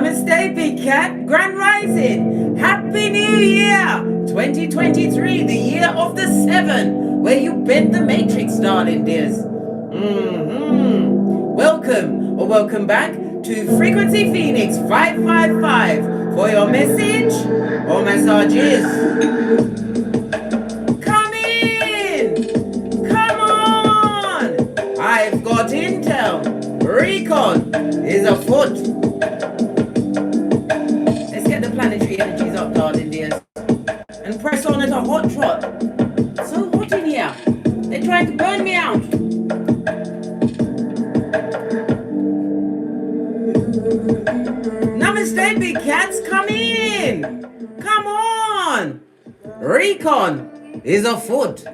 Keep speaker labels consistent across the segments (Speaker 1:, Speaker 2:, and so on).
Speaker 1: Namaste, Big Cat. Grand Rising. Happy New Year 2023, the year of the 7, where you bend the matrix, darling dears. Welcome or welcome back to Frequency Phoenix 555 for your message or messages. Come in. Come on. I've got intel. Recon is afoot. Let's get the planetary energies up, darling dears, and press on at a hot trot. It's so hot in here. They're trying to burn me out. Namaste, big cats. Come in. Come on. Recon is afoot.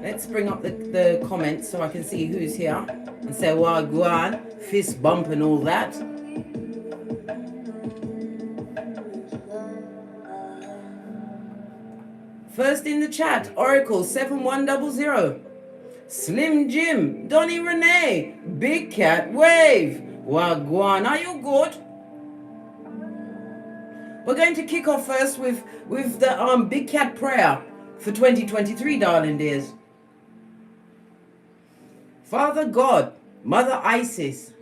Speaker 1: Let's bring up the comments so I can see who's here and say, well, go on, fist bump and all that. First in the chat, Oracle 7100, Slim Jim, Donny Renee, Big Cat Wave, Wagwan, are you good? We're going to kick off first with the Big Cat prayer for 2023, darling dears. Father God, Mother Isis,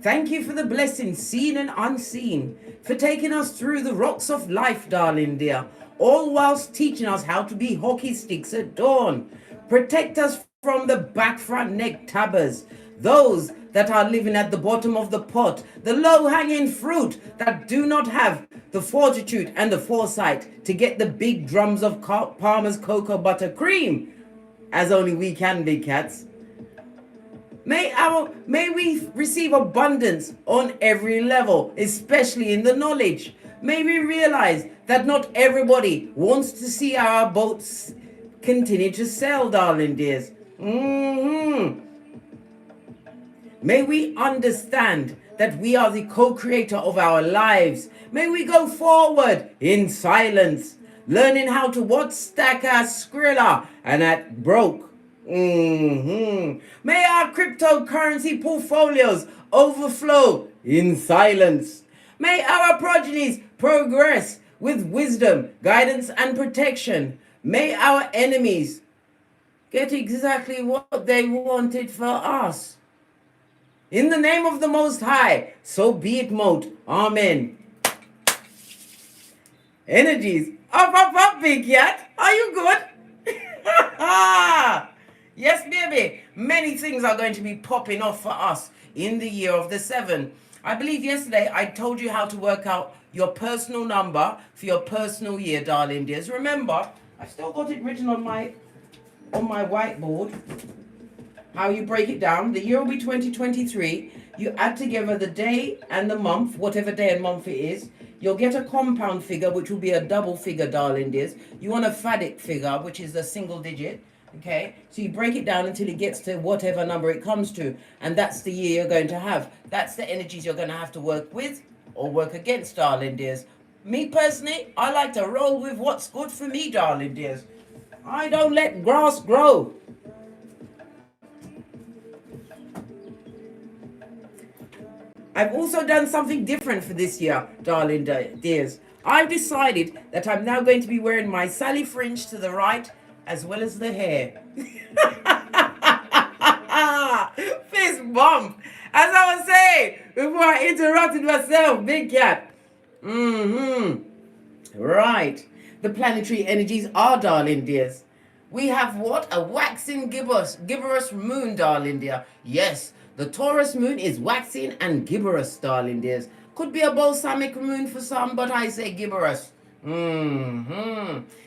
Speaker 1: thank you for the blessings seen and unseen, for taking us through the rocks of life, darling dear, all whilst teaching us how to be hockey sticks at dawn. Protect us from the back, front, neck tabbers, those that are living at the bottom of the pot, the low-hanging fruit that do not have the fortitude and the foresight to get the big drums of Palmer's cocoa butter cream, as only we can, big cats. May we receive abundance on every level, especially in the knowledge. May we realize that not everybody wants to see our boats continue to sail, darling dears. May we understand that we are the co-creator of our lives. May we go forward in silence, learning how to what stack our Skrilla and at broke. May our cryptocurrency portfolios overflow in silence. May our progenies progress with wisdom, guidance, and protection. May our enemies get exactly what they wanted for us. In the name of the Most High, so be it mote. Amen. Energies. Up, big cat. Are you good? Yes, baby. Many things are going to be popping off for us in the year of the 7. I believe yesterday I told you how to work out your personal number for your personal year, darling dears. Remember, I've still got it written on my whiteboard. How you break it down. The year will be 2023. You add together the day and the month, whatever day and month it is. You'll get a compound figure, which will be a double figure, darling dears. You want a fadic figure, which is a single digit. Okay, so you break it down until it gets to whatever number it comes to, and that's the year you're going to have. That's the energies you're going to have to work with or work against, darling dears. Me personally, I like to roll with what's good for me, darling dears. I don't let grass grow. I've also done something different for this year, darling dears. I've decided that I'm now going to be wearing my Sally fringe to the right as well as the hair. Fist bump. As I was saying before I interrupted myself, big cat. Right. The planetary energies are, darling dears. We have what? A waxing gibberish moon, darling dear. Yes, the Taurus moon is waxing and gibberish, darling dears. Could be a balsamic moon for some, but I say gibberish.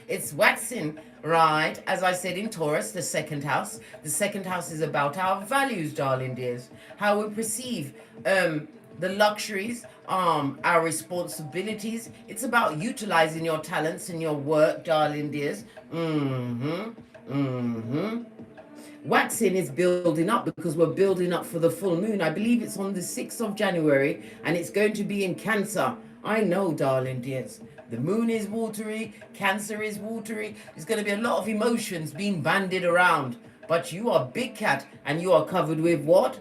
Speaker 1: It's waxing, right? As I said in Taurus, the second house. The second house is about our values, darling dears. How we perceive the luxuries, our responsibilities. It's about utilizing your talents and your work, darling dears. Waxing is building up because we're building up for the full moon. I believe it's on the 6th of January and it's going to be in Cancer. I know, darling dears. The moon is watery, Cancer is watery. There's going to be a lot of emotions being bandied around. But you are big cat and you are covered with what?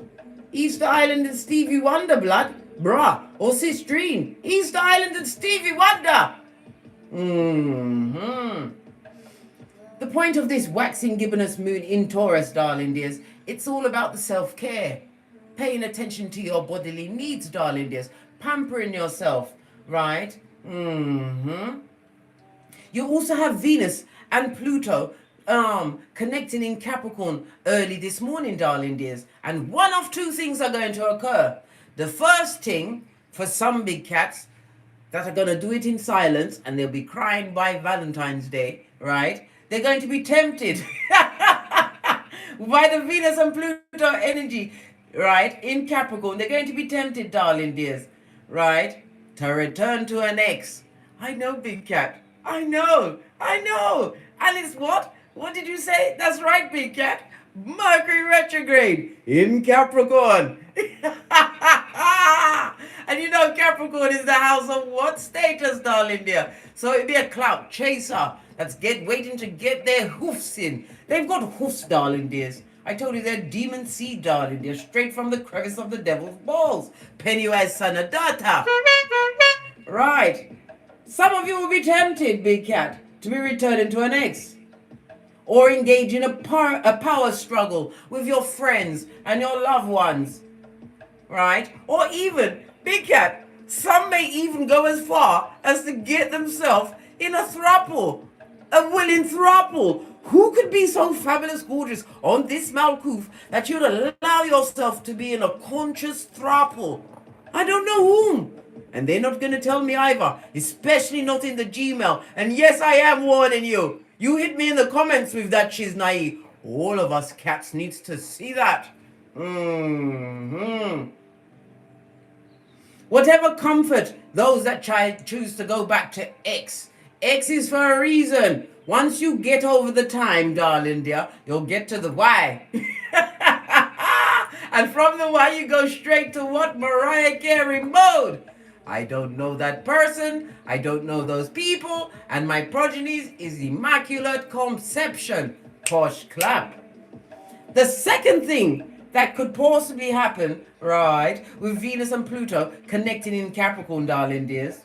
Speaker 1: Easter Island and Stevie Wonder, blood. Bruh. Or Sistrine. Easter Island and Stevie Wonder. The point of this waxing gibbonous moon in Taurus, darling dears, it's all about the self-care. Paying attention to your bodily needs, darling dears. Pampering yourself, right? You also have Venus and Pluto connecting in Capricorn early this morning, darling dears. And one of two things are going to occur. The first thing, for some big cats that are going to do it in silence, and they'll be crying by Valentine's Day, right? They're going to be tempted by the Venus and Pluto energy, right, in Capricorn. They're going to be tempted, darling dears, right, to return to an ex. I know, big cat. I know. And it's what? What did you say? That's right, big cat. Mercury retrograde in Capricorn. And you know Capricorn is the house of what status, darling dear? So it'd be a clout chaser that's waiting to get their hoofs in. They've got hoofs, darling dears. I told you they're demon seed, darling dear, straight from the crevice of the devil's balls. Pennywise son of Data. Right. Some of you will be tempted, big cat, to be returning to an ex. Or engage in a power struggle with your friends and your loved ones. Right? Or even, big cat, some may even go as far as to get themselves in a throuple. A willing throuple. Who could be so fabulous gorgeous on this Malkuth that you'd allow yourself to be in a conscious throuple? I don't know whom. And they're not going to tell me either, especially not in the Gmail. And yes, I am warning you. You hit me in the comments with that she's naive. All of us cats needs to see that. Whatever comfort those that choose to go back to X. X is for a reason. Once you get over the time, darling dear, you'll get to the Y. And from the Y, you go straight to what? Mariah Carey mode. I don't know that person, I don't know those people, and my progeny is immaculate conception. Posh clap. The second thing that could possibly happen, right, with Venus and Pluto connecting in Capricorn, darling dears.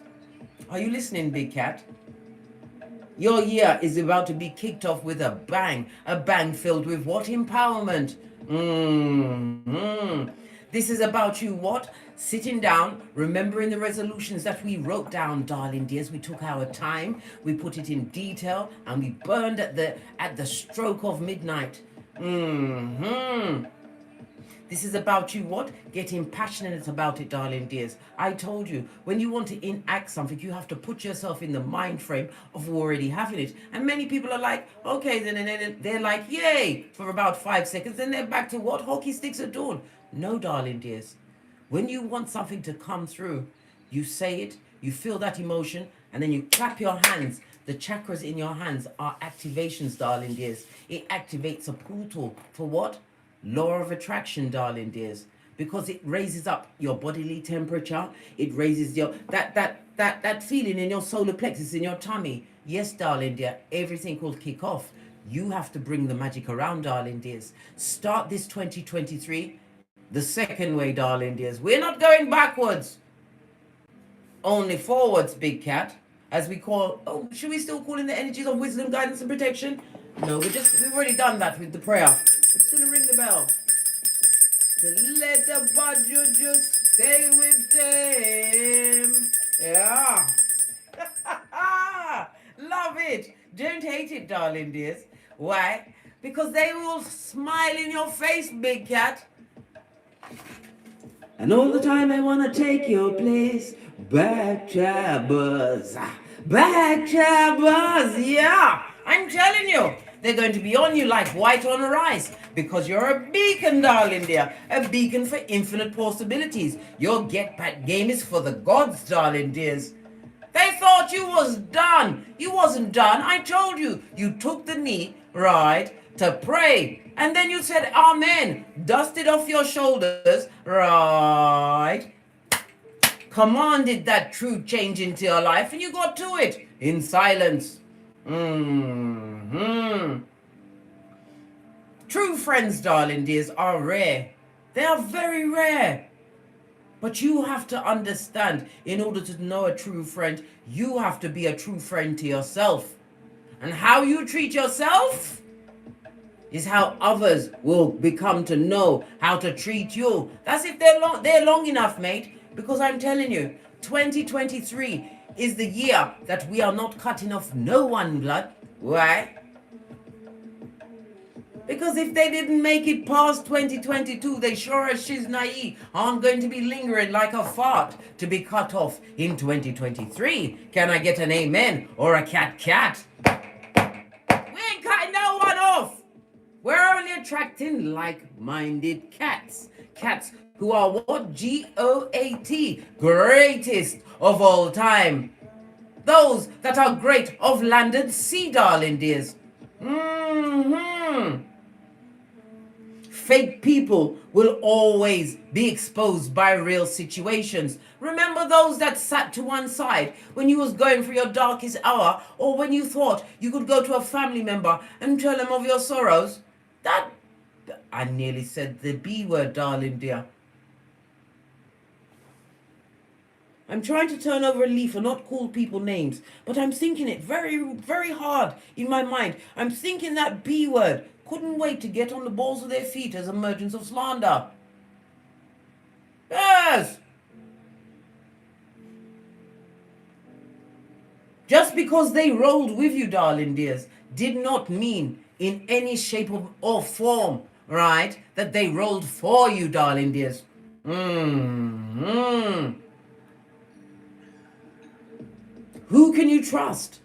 Speaker 1: Are you listening, big cat? Your year is about to be kicked off with a bang filled with what? Empowerment. This is about you what? Sitting down, remembering the resolutions that we wrote down, darling dears. We took our time, we put it in detail, and we burned at the stroke of midnight. This is about you what? Getting passionate about it, darling dears. I told you, when you want to enact something, you have to put yourself in the mind frame of already having it. And many people are like, okay, then they're like, yay, for about 5 seconds. Then they're back to what? Hockey sticks at dawn. No, darling dears. When you want something to come through, you say it, you feel that emotion, and then you clap your hands. The chakras in your hands are activations, darling dears. It activates a portal for what? Law of attraction, darling dears, because it raises up your bodily temperature. It raises your that feeling in your solar plexus, in your tummy. Yes, darling dear, everything will kick off. You have to bring the magic around, darling dears. Start this 2023 the second way, darling dears. We're not going backwards, only forwards, big cat. As we call, should we still call in the energies of wisdom, guidance, and protection? No, we've already done that with the prayer. We're just gonna ring the bell. To let the budget just stay with them. Yeah. Love it. Don't hate it, darling dears. Why? Because they will smile in your face, big cat. And all the time they want to take your place. Backstabbers. Backstabbers. Yeah. I'm telling you. They're going to be on you like white on rice. Because you're a beacon, darling dear. A beacon for infinite possibilities. Your get-back game is for the gods, darling dears. They thought you was done. You wasn't done. I told you. You took the knee, right, to pray. And then you said, amen. Dusted off your shoulders, right. Commanded that true change into your life. And you got to it in silence. True friends, darling dears, are rare. They are very rare. But you have to understand, in order to know a true friend, you have to be a true friend to yourself. And how you treat yourself is how others will become to know how to treat you. That's if they're long enough, mate. Because I'm telling you, 2023 is the year that we are not cutting off no one blood. Why? Because if they didn't make it past 2022, they sure as she's naive aren't going to be lingering like a fart to be cut off in 2023. Can I get an amen or a cat? We ain't cutting no one off. We're only attracting like-minded cats. Cats who are what? G-O-A-T. Greatest of all time. Those that are great of land and sea, darling dears. Fake people will always be exposed by real situations. Remember those that sat to one side when you was going through your darkest hour, or when you thought you could go to a family member and tell them of your sorrows? That, I nearly said the B word, darling dear. I'm trying to turn over a leaf and not call people names, but I'm thinking it very, very hard in my mind. I'm thinking that B word. Couldn't wait to get on the balls of their feet as emergence of slander. Yes! Just because they rolled with you, darling dears, did not mean in any shape or form, right, that they rolled for you, darling dears. Who can you trust?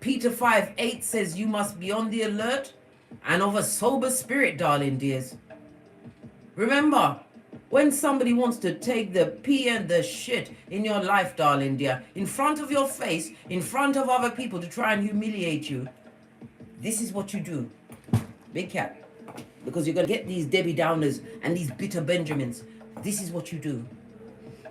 Speaker 1: Peter 5:8 says you must be on the alert and of a sober spirit, darling dears. Remember, when somebody wants to take the pee and the shit in your life, darling dear, in front of your face, in front of other people to try and humiliate you, this is what you do. Big cat. Because you're going to get these Debbie Downers and these bitter Benjamins. This is what you do.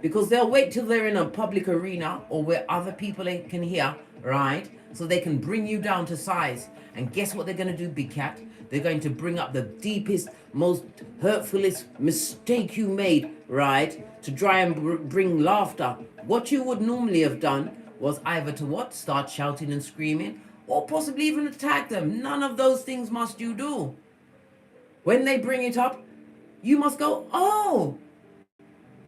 Speaker 1: Because they'll wait till they're in a public arena or where other people can hear, right? So they can bring you down to size. And guess what they're going to do, big cat? They're going to bring up the deepest, most hurtfulest mistake you made, right? To try and bring laughter. What you would normally have done was either to what? Start shouting and screaming, or possibly even attack them. None of those things must you do. When they bring it up, you must go, oh,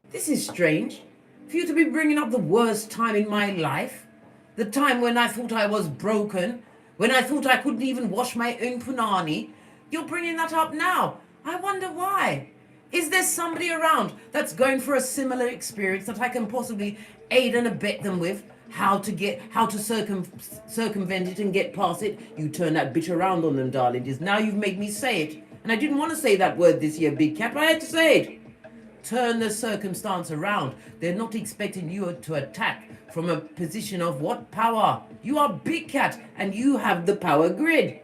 Speaker 1: this is strange. For you to be bringing up the worst time in my life, the time when I thought I was broken, when I thought I couldn't even wash my own punani, you're bringing that up now. I wonder why. Is there somebody around that's going for a similar experience that I can possibly aid and abet them with? How to circumvent it and get past it? You turn that bitch around on them, darling. Just now you've made me say it. And I didn't want to say that word this year, big cat, but I had to say it. Turn the circumstance around. They're not expecting you to attack from a position of what? Power. You are big cat and you have the power grid.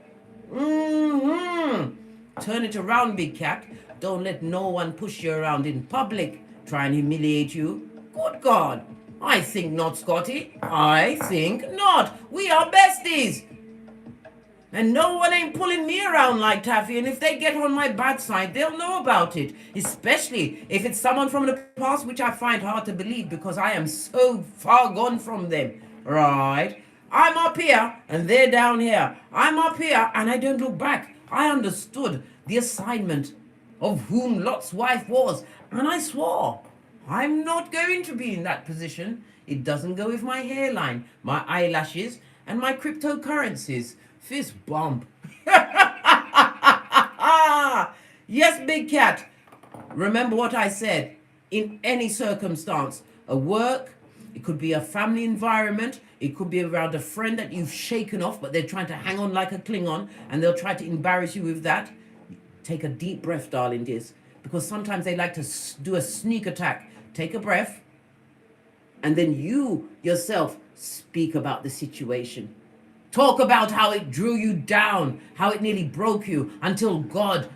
Speaker 1: Turn it around, big cat. Don't let no one push you around in public. Try and humiliate you. Good God. I think not, Scotty. I think not. We are besties. And no one ain't pulling me around like Taffy, and if they get on my bad side, they'll know about it. Especially if it's someone from the past, which I find hard to believe because I am so far gone from them. Right? I'm up here and they're down here. I'm up here and I don't look back. I understood the assignment of whom Lot's wife was, and I swore I'm not going to be in that position. It doesn't go with my hairline, my eyelashes, and my cryptocurrencies. Fist bump. Yes, big cat. Remember what I said. In any circumstance, a work, it could be a family environment, it could be around a friend that you've shaken off, but they're trying to hang on like a Klingon, and they'll try to embarrass you with that. Take a deep breath, darling dears, because sometimes they like to do a sneak attack. Take a breath, and then you yourself speak about the situation. Talk about how it drew you down, how it nearly broke you until God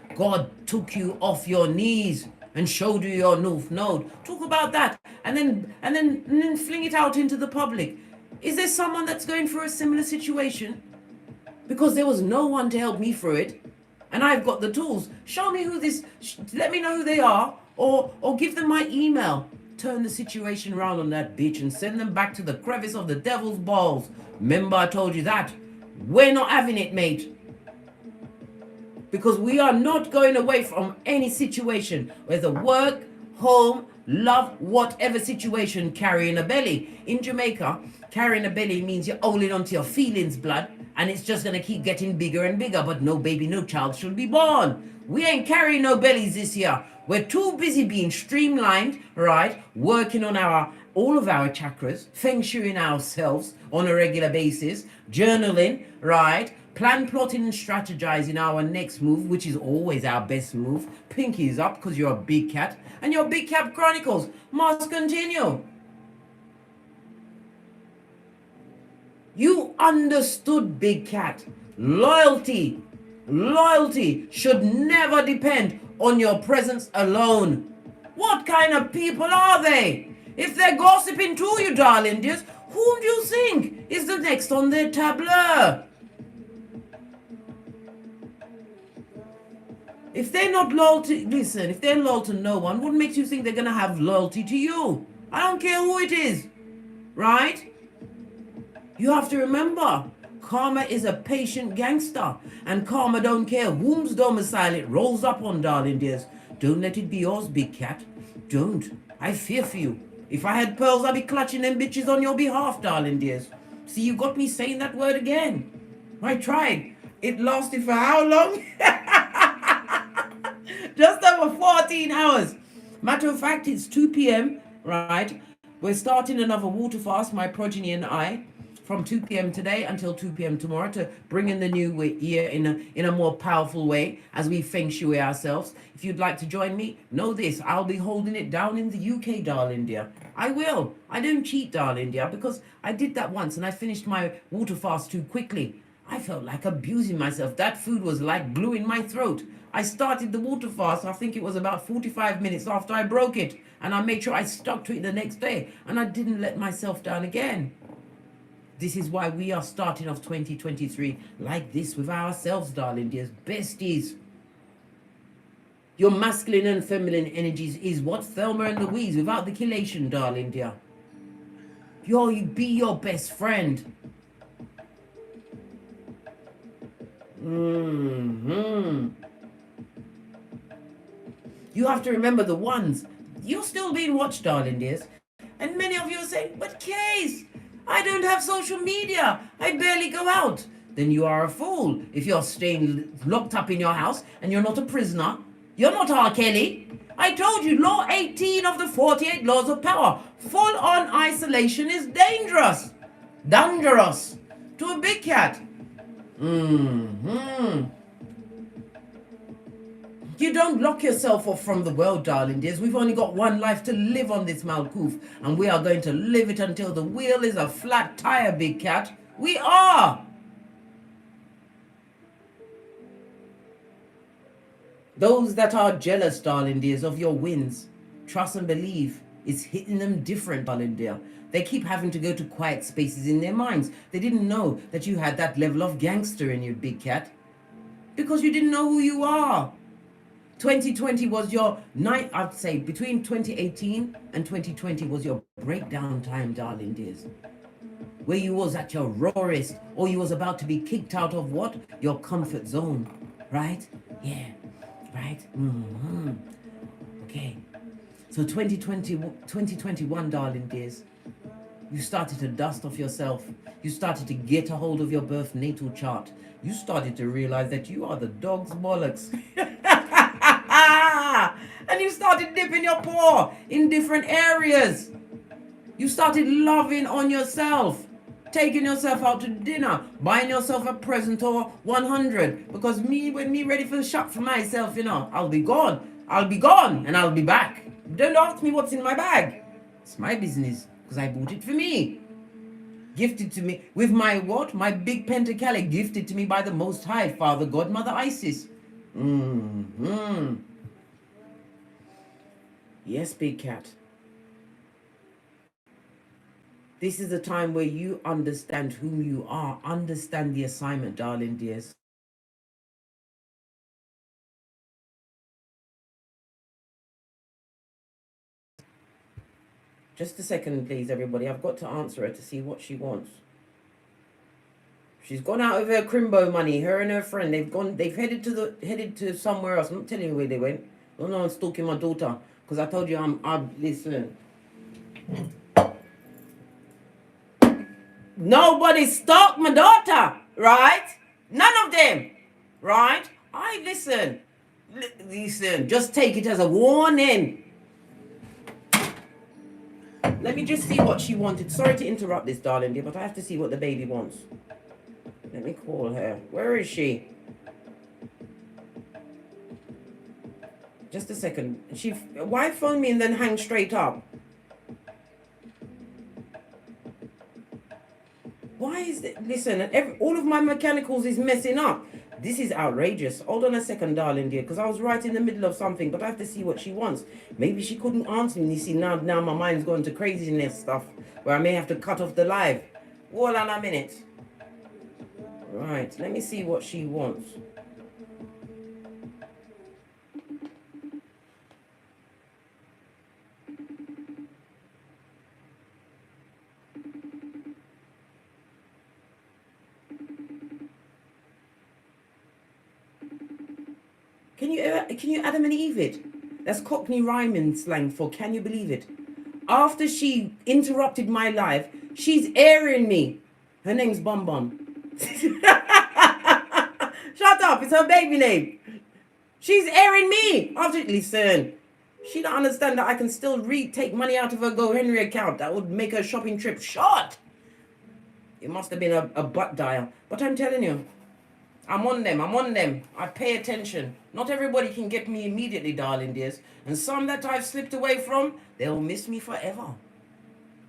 Speaker 1: took you off your knees and showed you your north node. Talk about that, and then fling it out into the public. Is there someone that's going through a similar situation? Because there was no one to help me through it. and I've got the tools. Show me who this, let me know who they are, or give them my email. Turn the situation around on that bitch and send them back to the crevice of the devil's balls. Remember I told you that? We're not having it, mate. Because we are not going away from any situation, whether work, home, love, whatever situation, carrying a belly. In Jamaica, carrying a belly means you're holding onto your feelings, blood, and it's just going to keep getting bigger and bigger, but no baby, no child should be born. We ain't carrying no bellies this year. We're too busy being streamlined, right? Working on all of our chakras, feng shuiing ourselves on a regular basis, journaling, right? Plan, plotting, and strategizing our next move, which is always our best move. Pinkies up because you're a big cat. And your Big Cat Chronicles must continue. You understood, Big Cat. Loyalty should never depend on your presence alone. What kind of people are they? If they're gossiping to you, darling dears, whom do you think is the next on their tableau? If they're not loyal to, listen, if they're loyal to no one, what makes you think they're going to have loyalty to you? I don't care who it is, right? You have to remember, karma is a patient gangster, and karma don't care whom's domicile it rolls up on, darling dears. Don't let it be yours, Big Cat. Don't. I fear for you. If I had pearls, I'd be clutching them bitches on your behalf, darling dears. See, you got me saying that word again. I tried. It lasted for how long? Just over 14 hours. Matter of fact, it's 2 p.m., right? We're starting another water fast, my progeny and I, from 2 p.m. today until 2 p.m. tomorrow, to bring in the new year in a more powerful way as we feng shui ourselves. If you'd like to join me, know this, I'll be holding it down in the UK, darling dear. I will. I don't cheat, darling dear, because I did that once and I finished my water fast too quickly. I felt like abusing myself. That food was like glue in my throat. I started the water fast, I think it was about 45 minutes after I broke it. And I made sure I stuck to it the next day. And I didn't let myself down again. This is why we are starting off 2023 like this with ourselves, darling dears. Besties. Your masculine and feminine energies is what? Thelma and Louise without the chelation, darling dear. You be your best friend. You have to remember the ones. You're still being watched, darling dears. And many of you are saying, but Case, I don't have social media. I barely go out. Then you are a fool if you're staying locked up in your house and you're not a prisoner. You're not R. Kelly. I told you, law 18 of the 48 laws of power. Full-on isolation is dangerous. Dangerous to a big cat. You don't lock yourself off from the world, darling dears. We've only got one life to live on this Malkuth, and we are going to live it until the wheel is a flat tire, big cat. We are. Those that are jealous, darling dears, of your wins, trust and believe it's hitting them different, darling dear. They keep having to go to quiet spaces in their minds. They didn't know that you had that level of gangster in you, big cat, because you didn't know who you are. 2020 was your night, I'd say, between 2018 and 2020 was your breakdown time, darling dears. Where you was at your rawest, or you was about to be kicked out of what? Your comfort zone, right? Yeah, right? Okay. So 2021, darling dears, you started to dust off yourself. You started to get a hold of your birth natal chart. You started to realize that you are the dog's bollocks. And you started dipping your paw in different areas. You started loving on yourself, taking yourself out to dinner, buying yourself a present or 100. Because when me ready for the shop for myself, I'll be gone. I'll be gone and I'll be back. Don't ask me what's in my bag. It's my business because I bought it for me. Gifted to me with my what? My big pentacale, gifted to me by the Most High, Father God, Mother Isis. Yes, big cat. This is a time where you understand who you are. Understand the assignment, darling dears. Just a second, please, everybody. I've got to answer her to see what she wants. She's gone out with her crimbo money. Her and her friend, they've headed to somewhere else. I'm not telling you where they went. Oh no, I'm stalking my daughter. Because I told you listen. Nobody stalked my daughter, right? None of them, right? Listen, just take it as a warning. Let me just see what she wanted. Sorry to interrupt this, darling dear, but I have to see what the baby wants. Let me call her. Where is she? Just a second. Why phone me and then hang straight up? Why is it? Listen, all of my mechanicals is messing up. This is outrageous. Hold on a second, darling dear, because I was right in the middle of something, but I have to see what she wants. Maybe she couldn't answer me. You see, now my mind's gone to craziness stuff, where I may have to cut off the live. Hold on a minute. Right, let me see what she wants. Can you Adam and Eve it? That's Cockney rhyming slang for can you believe it? After she interrupted my live, she's airing me. Her name's Bum Bum. Shut up, it's her baby name. She's airing me. Listen, she don't understand that I can still take money out of her GoHenry account. That would make her shopping trip short. It must have been a butt dial. But I'm telling you, I'm on them. I pay attention. Not everybody can get me immediately, darling dears. And some that I've slipped away from, they'll miss me forever.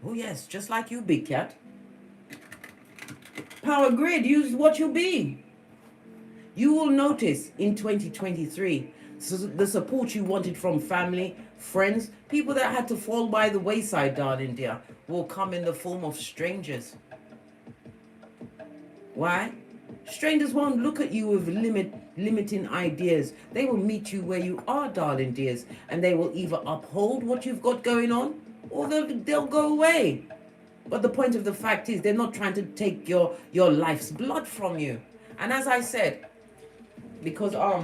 Speaker 1: Oh yes, just like you, big cat. Power grid, use what you be. You will notice in 2023, the support you wanted from family, friends, people that had to fall by the wayside, darling dear, will come in the form of strangers. Why? Strangers won't look at you with limiting ideas. They will meet you where you are, darling dears, and they will either uphold what you've got going on, or they'll go away. But the point of the fact is, they're not trying to take your life's blood from you. And as I said, because I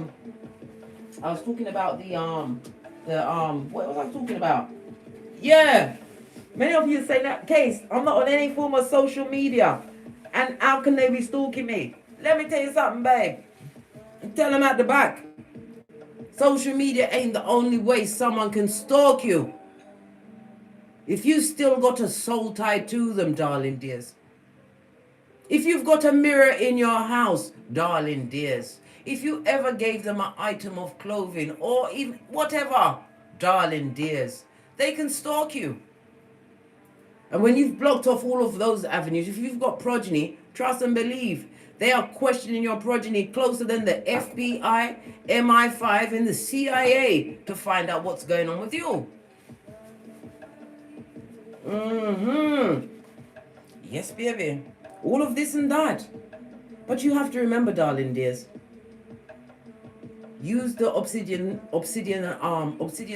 Speaker 1: was talking about what was I talking about? Yeah, many of you say that case. I'm not on any form of social media, and how can they be stalking me? Let me tell you something, babe. Tell them at the back. Social media ain't the only way someone can stalk you. If you still got a soul tied to them, darling dears. If you've got a mirror in your house, darling dears. If you ever gave them an item of clothing or even whatever, darling dears, they can stalk you. And when you've blocked off all of those avenues, if you've got progeny, trust and believe, they are questioning your progeny closer than the FBI, MI5, and the CIA to find out what's going on with you. Yes, baby. All of this and that. But you have to remember, darling dears, use the obsidian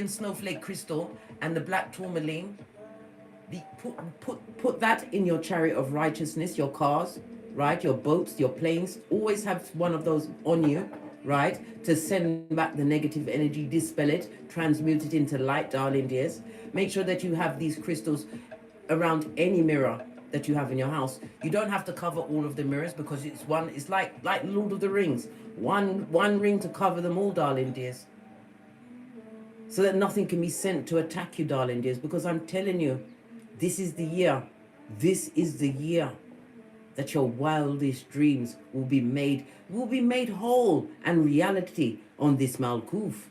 Speaker 1: snowflake crystal and the black tourmaline. Put that in your chariot of righteousness, your cars, right? Your boats, your planes. Always have one of those on you, right? To send back the negative energy, dispel it, transmute it into light, darling dears. Make sure that you have these crystals around any mirror that you have in your house. You don't have to cover all of the mirrors because it's like Lord of the Rings. One ring to cover them all, darling dears. So that nothing can be sent to attack you, darling dears, because I'm telling you, this is the year that your wildest dreams will be made whole and reality on this Malkuth.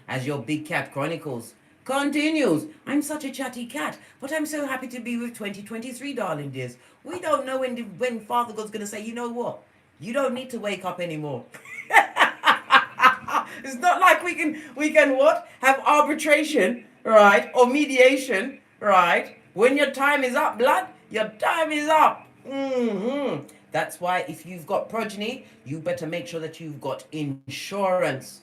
Speaker 1: As your Big Cat Chronicles continues. I'm such a chatty cat, but I'm so happy to be with 2023, darling dears. We don't know when Father God's going to say, you know what? You don't need to wake up anymore. It's not like we can what? Have arbitration, right? Or mediation, right? When your time is up, blood, your time is up. That's why if you've got progeny, you better make sure that you've got insurance.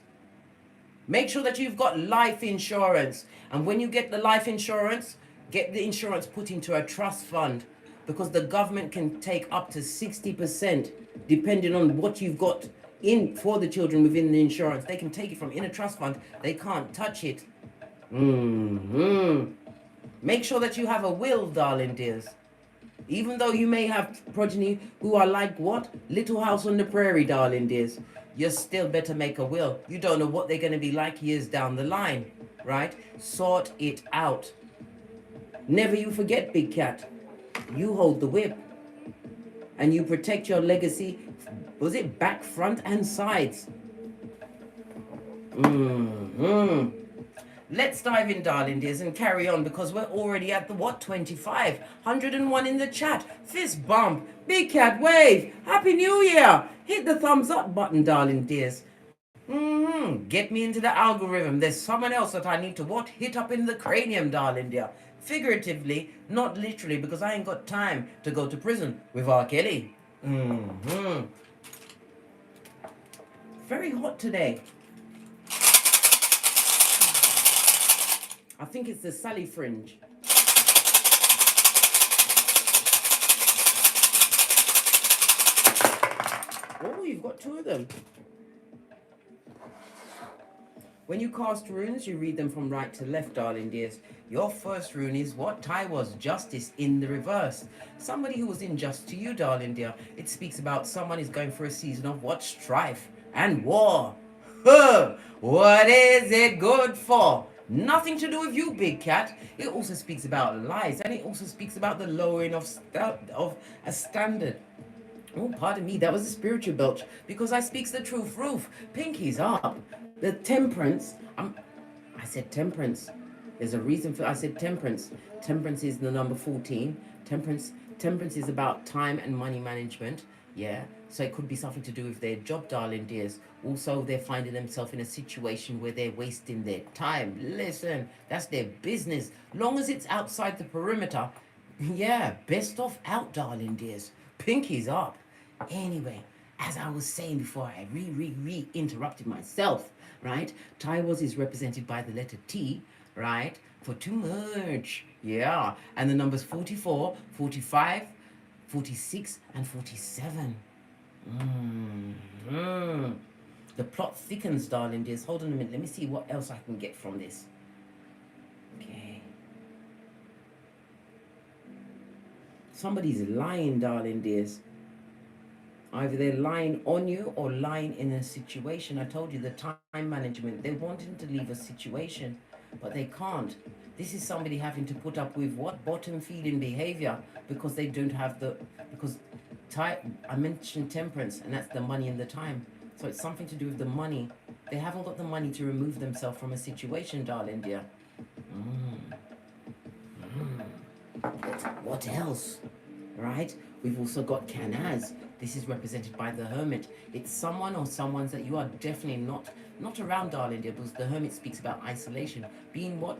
Speaker 1: Make sure that you've got life insurance. And when you get the life insurance, get the insurance put into a trust fund, because the government can take up to 60% depending on what you've got in for the children within the insurance. They can take it from in a trust fund. They can't touch it. Make sure that you have a will, darling dears. Even though you may have progeny who are like what? Little House on the Prairie, darling dears. You still better make a will. You don't know what they're going to be like years down the line, right? Sort it out. Never you forget, Big Cat. You hold the whip. And you protect your legacy. Was it back, front, and sides? Let's dive in, darling dears, and carry on, because we're already at the, what, 25? 101 in the chat. Fist bump. Big Cat wave. Happy New Year. Hit the thumbs up button, darling dears. Get me into the algorithm. There's someone else that I need to what? Hit up in the cranium, darling dear. Figuratively, not literally, because I ain't got time to go to prison with R. Kelly. Very hot today. I think it's the Sally fringe. Oh, you've got two of them. When you cast runes, you read them from right to left, darling dears. Your first rune is what? was justice in the reverse. Somebody who was unjust to you, darling dear. It speaks about someone is going for a season of what? Strife and war. What is it good for? Nothing to do with you, Big Cat. It also speaks about lies, and it also speaks about the lowering of a standard. Oh, pardon me, that was a spiritual belch, because I speaks the truth, roof. Pinkies up. The temperance, I said temperance. There's a reason for I said temperance. Temperance is the number 14. Temperance is about time and money management. Yeah, so it could be something to do with their job, darling dears. Also, they're finding themselves in a situation where they're wasting their time. Listen, that's their business. Long as it's outside the perimeter, yeah, best off out, darling dears. Pinkies up. Anyway, as I was saying before, I interrupted myself, right? Taiwas is represented by the letter T, right? For too much. Yeah, and the numbers 44, 45, 46, and 47. The plot thickens, darling dears. Hold on a minute. Let me see what else I can get from this. Okay. Somebody's lying, darling dears. Either they're lying on you or lying in a situation. I told you the time management. They're wanting to leave a situation, but they can't. This is somebody having to put up with what? Bottom feeding behavior, because they don't have the, I mentioned temperance, and that's the money and the time. So it's something to do with the money. They haven't got the money to remove themselves from a situation, darling dear. What else? Right? We've also got Canaz. This is represented by the Hermit. It's someone or someone's that you are definitely not around, darling dear, because the Hermit speaks about isolation. Being what?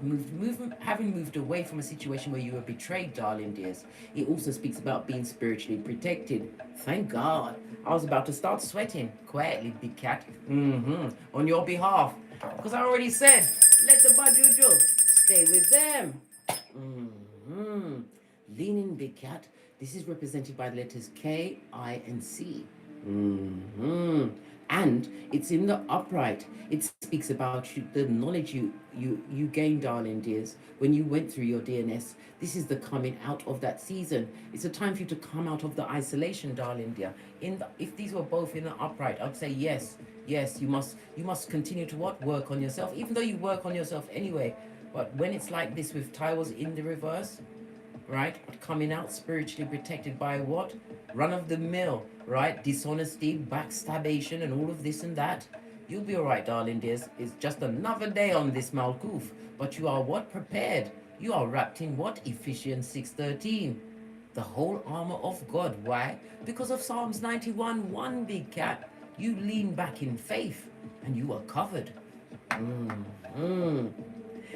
Speaker 1: Having moved away from a situation where you were betrayed, darling dears. It also speaks about being spiritually protected. Thank God. I was about to start sweating. Quietly, Big Cat. On your behalf. Because I already said, let the Bajuju stay with them. Lean in, Big Cat. This is represented by the letters K, I, and C. And it's in the upright. It speaks about the knowledge you gained, darling dears, when you went through your DNS. This is the coming out of that season. It's a time for you to come out of the isolation, darling dear. If these were both in the upright, I'd say yes, you must continue to what? Work on yourself, even though you work on yourself anyway. But when it's like this with Taiwas in the reverse, right? Coming out spiritually protected by what? Run of the mill, right? Dishonesty, backstabbation, and all of this and that. You'll be all right, darling dears. It's just another day on this Malkuth. But you are what? Prepared. You are wrapped in what? Ephesians 6:13. The whole armor of God. Why? Because of Psalms 91:1, Big Cat. You lean back in faith and you are covered.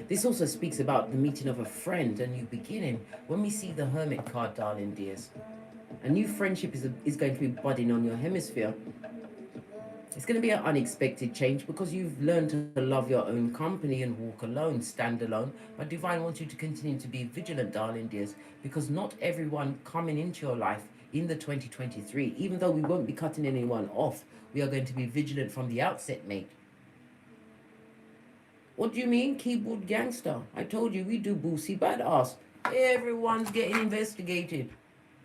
Speaker 1: This also speaks about the meeting of a friend, a new beginning. When we see the Hermit card, darling dears, a new friendship is going to be budding on your hemisphere. It's going to be an unexpected change because you've learned to love your own company and walk alone, stand alone. But Divine wants you to continue to be vigilant, darling dears, because not everyone coming into your life in the 2023, even though we won't be cutting anyone off, we are going to be vigilant from the outset, mate. What do you mean, keyboard gangster? I told you we do boosie badass. Everyone's getting investigated.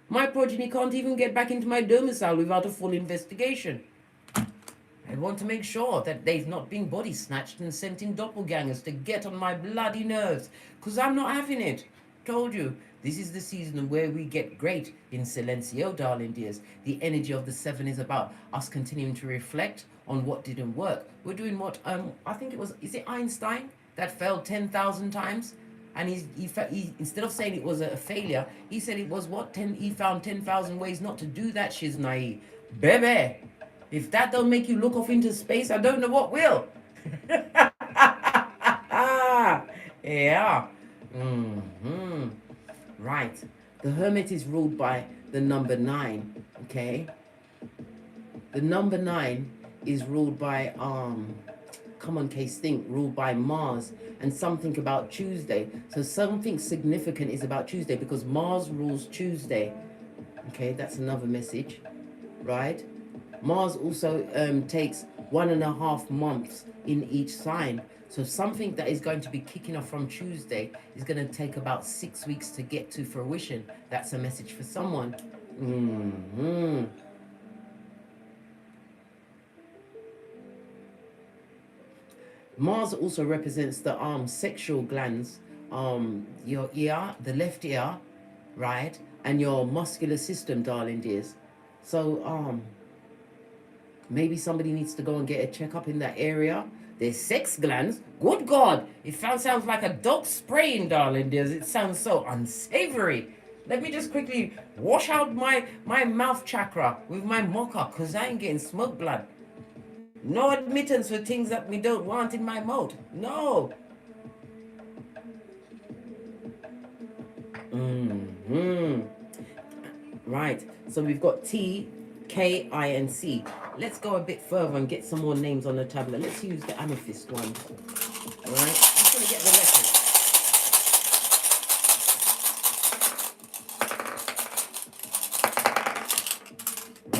Speaker 1: My progeny can't even get back into my domicile without a full investigation. I want to make sure that they've not been body snatched and sent in doppelgangers to get on my bloody nerves, because I'm not having it. Told you, this is the season where we get great in silencio, darling dears. The energy of the 7 is about us continuing to reflect on what didn't work. We're doing what, I think it was, is it Einstein that fell 10,000 times? And he instead of saying it was a failure, he said it was what? He found 10,000 ways not to do that, shiznai. Baby, if that don't make you look off into space, I don't know what will. Yeah. Right. The Hermit is ruled by the number 9. Okay. The number 9 is ruled by come on, Case, think, ruled by Mars, and something about Tuesday. So something significant is about Tuesday because Mars rules Tuesday. Okay, that's another message, right? Mars also takes 1.5 months in each sign. So something that is going to be kicking off from Tuesday is going to take about 6 weeks to get to fruition. That's a message for someone. Mars also represents the sexual glands, your ear, the left ear, right, and your muscular system, darling dears. So maybe somebody needs to go and get a checkup in that area. Their sex glands, good God, it sounds like a dog spraying, darling dears. It sounds so unsavory. Let me just quickly wash out my mouth chakra with my mocha, because I ain't getting smoke blood. No admittance for things that we don't want in my mouth. No. Right. So we've got T, K, I, and C. Let's go a bit further and get some more names on the tablet. Let's use the amethyst one. All right. I'm just going to get the lesson.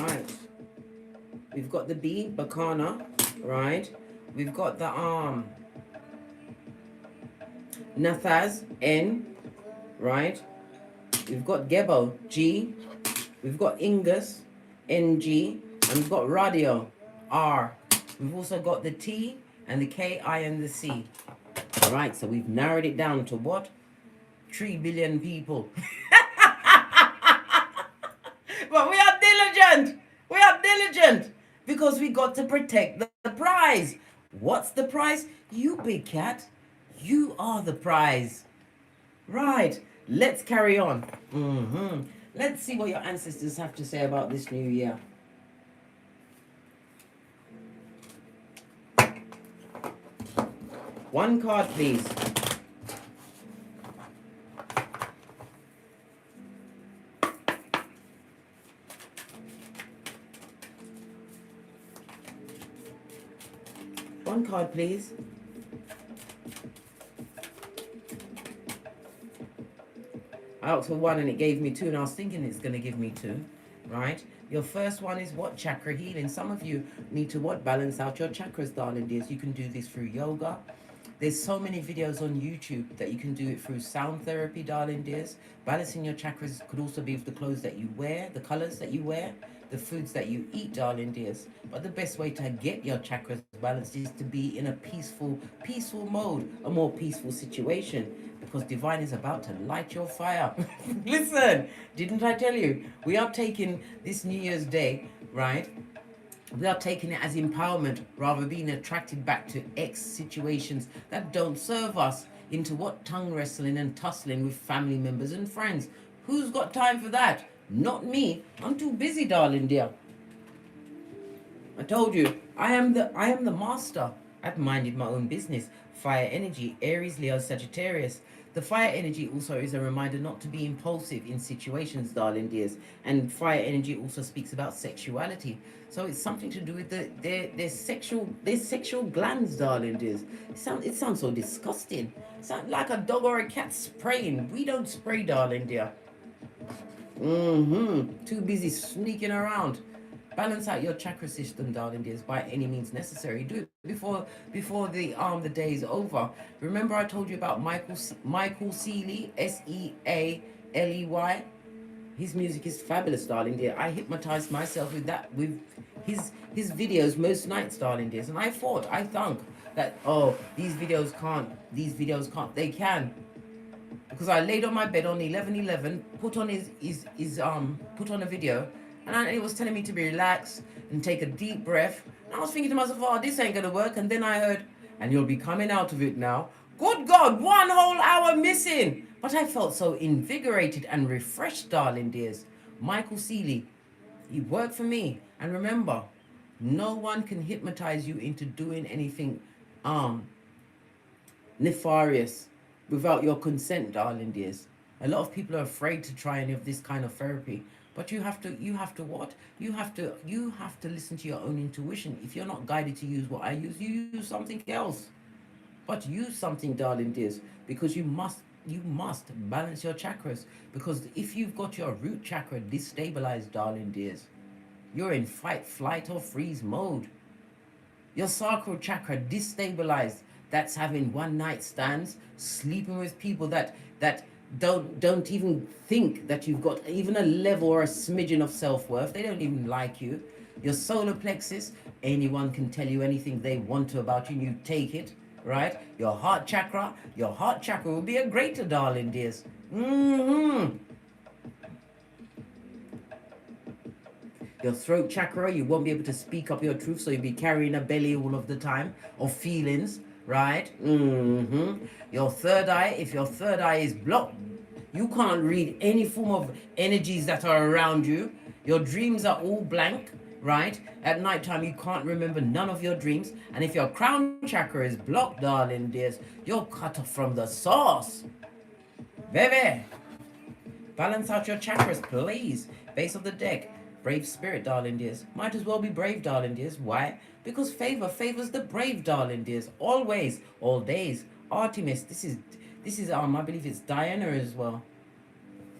Speaker 1: Right. We've got the B, Bacana, right? We've got the Nathaz, N, right? We've got Gebo, G. We've got Ingus, NG. And we've got Radio, R. We've also got the T and the K, I, and the C. All right, so we've narrowed it down to what? 3 billion people. But we are diligent. We are diligent. Because we got to protect the prize. What's the prize? You, big cat. You are the prize. Right. Let's carry on. Let's see what your ancestors have to say about this new year. One card, please. One card, please. I asked for 1 and it gave me 2, and I was thinking it's going to give me 2, right? Your first one is what? Chakra healing. Some of you need to what? Balance out your chakras, darling dears. You can do this through yoga. There's so many videos on YouTube that you can do it through sound therapy, darling dears. Balancing your chakras could also be with the clothes that you wear, the colors that you wear, the foods that you eat, darling dears. But the best way to get your chakras balanced is to be in a peaceful mode, a more peaceful situation. Because Divine is about to light your fire. Listen, didn't I tell you? We are taking this New Year's Day, right? We are taking it as empowerment, rather being attracted back to X situations that don't serve us, into what? Tongue wrestling and tussling with family members and friends. Who's got time for that? Not me. I'm too busy, darling dear. I told you, I am the master. I've minded my own business. Fire energy, Aries, Leo, Sagittarius. The fire energy also is a reminder not to be impulsive in situations, darling dears. And fire energy also speaks about sexuality. So it's something to do with their sexual glands, darling dears. It sounds so disgusting. It sounds like a dog or a cat spraying. We don't spray, darling dear. Too busy sneaking around. Balance out your chakra system, darling dears, by any means necessary. Do it before the day is over. Remember, I told you about Michael Seeley, Sealey. His music is fabulous, darling dear. I hypnotized myself with his videos most nights, darling dears, and I thought that these videos can't. They can. Because I laid on my bed on 11/11, put on put on a video, and it was telling me to be relaxed and take a deep breath. And I was thinking to myself, oh, this ain't gonna work. And then I heard, and you'll be coming out of it now. Good God, 1 whole hour missing. But I felt so invigorated and refreshed, darling dears. Michael Seeley, he worked for me. And remember, no one can hypnotize you into doing anything nefarious without your consent, darling dears. A lot of people are afraid to try any of this kind of therapy. But you have to what? You have to listen to your own intuition. If you're not guided to use what I use, you use something else. But use something, darling dears, because you must balance your chakras. Because if you've got your root chakra destabilized, darling dears, you're in fight, flight, or freeze mode. Your sacral chakra destabilized. That's having one night stands, sleeping with people that don't even think that you've got even a level or a smidgen of self-worth. They don't even like you. Your solar plexus, anyone can tell you anything they want to about you and you take it, right? Your heart chakra will be a greater, darling dears. Your throat chakra, you won't be able to speak up your truth, so you'll be carrying a belly all of the time of feelings, right? Your third eye, if your third eye is blocked, you can't read any form of energies that are around you. Your dreams are all blank, right? At night time, you can't remember none of your dreams. And if your crown chakra is blocked, darling dears, you're cut off from the source. Baby, balance out your chakras, please. Base of the deck. Brave spirit, darling dears. Might as well be brave, darling dears. Why? Because favor favors the brave, darling dears. Always, all days. Artemis, this is I believe it's Diana as well.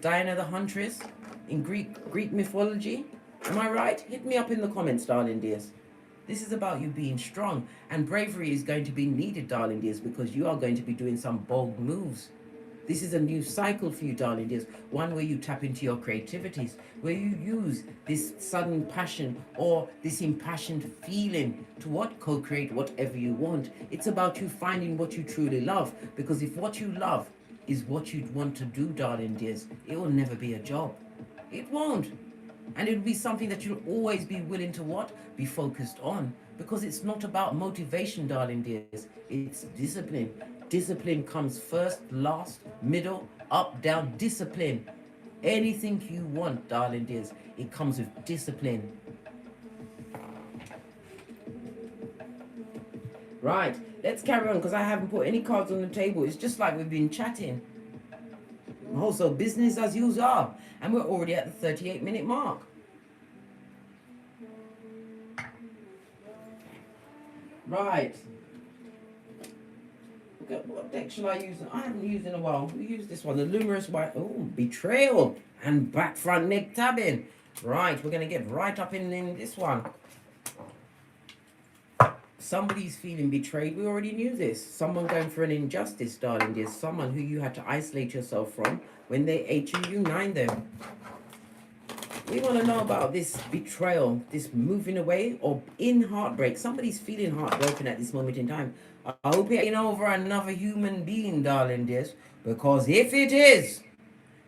Speaker 1: Diana the Huntress in Greek mythology. Am I right? Hit me up in the comments, darling dears. This is about you being strong, and bravery is going to be needed, darling dears, because you are going to be doing some bold moves. This is a new cycle for you, darling dears. One where you tap into your creativities, where you use this sudden passion or this impassioned feeling to co-create whatever you want. It's about you finding what you truly love. Because if what you love is what you'd want to do, darling dears, it will never be a job. It won't. And it'll be something that you'll always be willing to be focused on. Because it's not about motivation, darling dears. It's discipline. Discipline comes first, last, middle, up, down. Discipline. Anything you want, darling dears, it comes with discipline. Right, let's carry on, because I haven't put any cards on the table. It's just like we've been chatting. Also, business as usual. And we're already at the 38-minute mark. Right. What deck shall I use? I haven't used in a while. We use this one, the Luminous White. Oh, Betrayal and back front neck tabbing. Right, we're going to get right up in this one. Somebody's feeling betrayed. We already knew this. Someone going for an injustice, darling. There's someone who you had to isolate yourself from when they ate you, you nine them. We want to know about this betrayal, this moving away or in heartbreak. Somebody's feeling heartbroken at this moment in time. I hope it ain't over another human being, darling dears. Because if it is,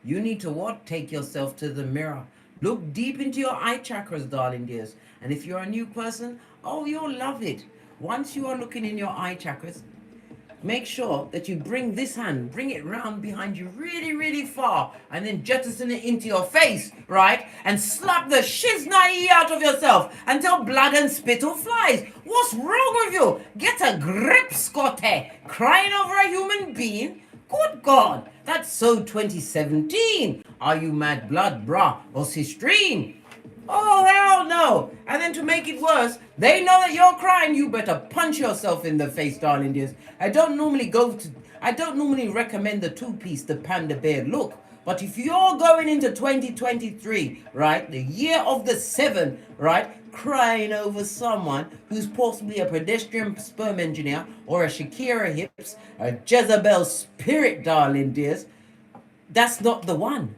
Speaker 1: you need to take yourself to the mirror. Look deep into your eye chakras, darling dears. And if you're a new person, oh, you'll love it. Once you are looking in your eye chakras, make sure that you bring this hand, bring it round behind you really, really far, and then jettison it into your face, right? And slap the shiznai out of yourself until blood and spittle flies. What's wrong with you? Get a grip, Scotty. Crying over a human being? Good God, that's so 2017. Are you mad blood, brah, or sistrine? Oh, hell no. And then to make it worse, they know that you're crying. You better punch yourself in the face, darling dears. I don't normally recommend the two-piece, the panda bear look. But if you're going into 2023, right, the year of the 7, right, crying over someone who's possibly a pedestrian sperm engineer or a Shakira hips, a Jezebel spirit, darling dears, that's not the one.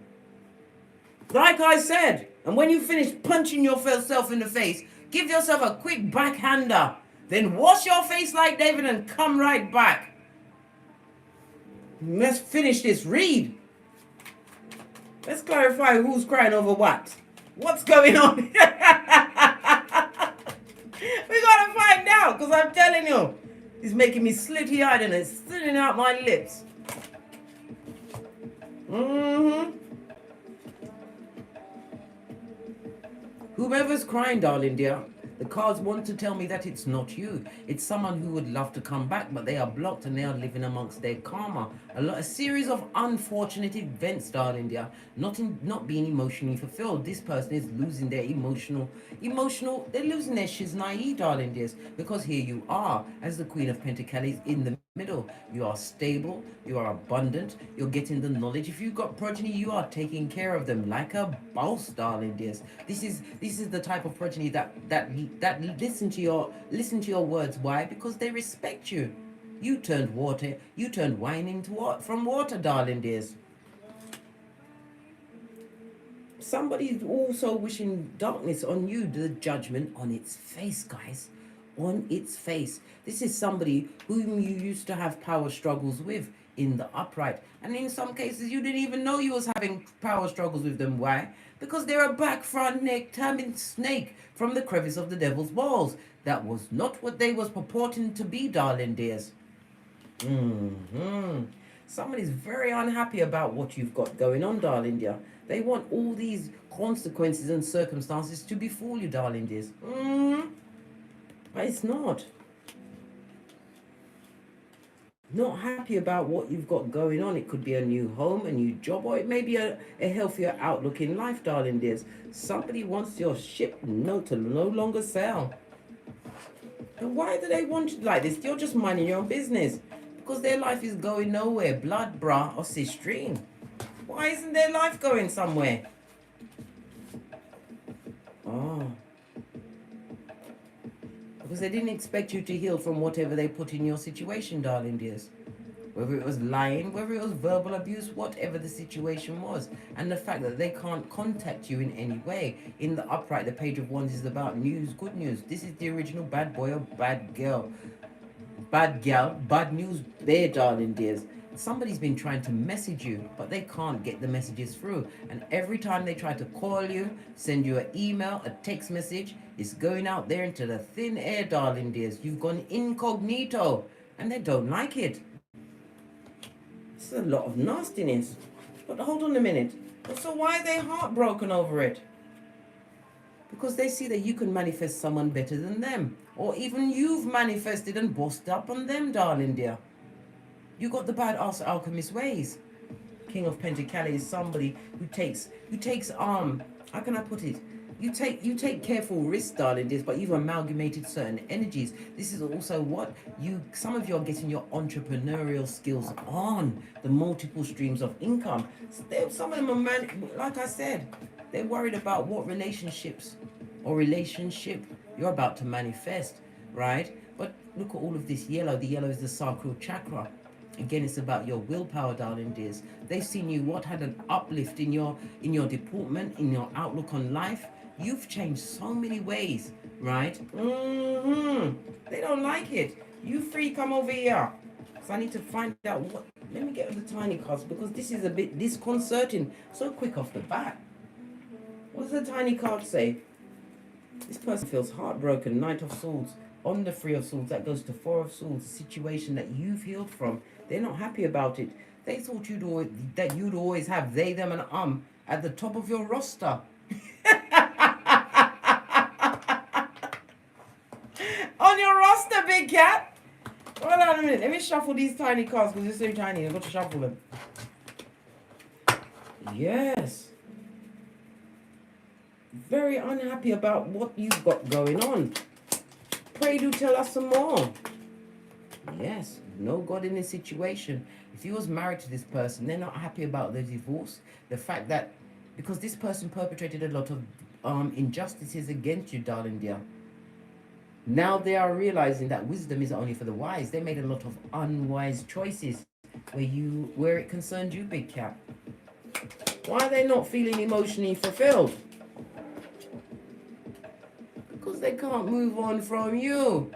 Speaker 1: Like I said, and when you finish punching yourself in the face, give yourself a quick backhander. Then wash your face like David and come right back. Let's finish this read. Let's clarify who's crying over what. What's going on? We gotta find out, because I'm telling you, it's making me slitty-eyed and it's thinning out my lips. Whomever's crying, darling dear, the cards want to tell me that it's not you. It's someone who would love to come back, but they are blocked and they are living amongst their karma. A series of unfortunate events, darling dear, not being emotionally fulfilled. This person is losing their emotional, they're losing their shiznai, darling dears, because here you are, as the Queen of Pentacles in the middle. You are stable, you are abundant, you're getting the knowledge. If you've got progeny, you are taking care of them like a boss, darling dears. This is the type of progeny that listen to your words. Why? Because they respect you. You turned wine into from water, darling dears. Somebody's also wishing darkness on you, the judgment on its face, guys. On its face. This is somebody whom you used to have power struggles with in the upright. And in some cases, you didn't even know you was having power struggles with them. Why? Because they're a back, front, neck, tamming snake from the crevice of the devil's balls. That was not what they was purporting to be, darling dears. Somebody's very unhappy about what you've got going on, darling dear. They want all these consequences and circumstances to befall you, darling dears. But it's not. Not happy about what you've got going on. It could be a new home, a new job, or it may be a healthier outlook in life, darling dears. Somebody wants your ship to no longer sail. And why do they want you like this? You're just minding your own business. Because their life is going nowhere. Blood, brah, or sistrine. Why isn't their life going somewhere? Oh. Because they didn't expect you to heal from whatever they put in your situation, darling dears. Whether it was lying, whether it was verbal abuse, whatever the situation was. And the fact that they can't contact you in any way. In the upright, the Page of Wands is about news, good news. This is the original bad boy or bad girl. Bad gal, bad news there, darling dears. Somebody's been trying to message you, but they can't get the messages through. And every time they try to call you, send you an email, a text message, it's going out there into the thin air, darling dears. You've gone incognito, and they don't like it. It's a lot of nastiness. But hold on a minute. So why are they heartbroken over it? Because they see that you can manifest someone better than them. Or even you've manifested and bossed up on them, darling dear. You got the badass alchemist ways. King of Pentacles is somebody who takes how can I put it? You take careful risks, darling dears, but you've amalgamated certain energies. This is also what some of you are getting your entrepreneurial skills on, the multiple streams of income. Some of them are, like I said, they're worried about what relationship you're about to manifest, right? But look at all of this yellow. The yellow is the sacral chakra. Again, it's about your willpower, darling dears. They've seen you had an uplift in your deportment, in your outlook on life. You've changed so many ways, right? They don't like it. You free, come over here. So I need to find out what. Let me get the tiny cards because this is a bit disconcerting. So quick off the bat. What does the tiny card say? This person feels heartbroken. Knight of Swords. on the Three of Swords, that goes to Four of Swords, a situation that you've healed from. They're not happy about it. They thought you'd always have they, them, and at the top of your roster. On your roster, big cat. Hold on a minute. Let me shuffle these tiny cards because they're so tiny. I've got to shuffle them. Yes. Very unhappy about what you've got going on. Pray do tell us some more. Yes. No God in this situation. If you was married to this person, they're not happy about the divorce. The fact that, because this person perpetrated a lot of injustices against you, darling dear. Now they are realizing that wisdom is only for the wise. They made a lot of unwise choices where it concerned you, big cat. Why are they not feeling emotionally fulfilled? Because they can't move on from you.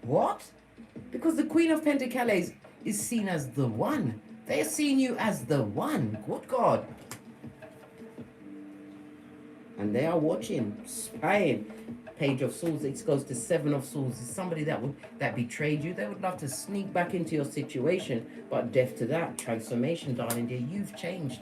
Speaker 1: What? Because the Queen of Pentacles is seen as the one. They're seeing you as the one. Good God. And they are watching, spying. Page of Swords, it goes to Seven of Swords. It's somebody that betrayed you. They would love to sneak back into your situation, but deaf to that. Transformation, darling dear. You've changed.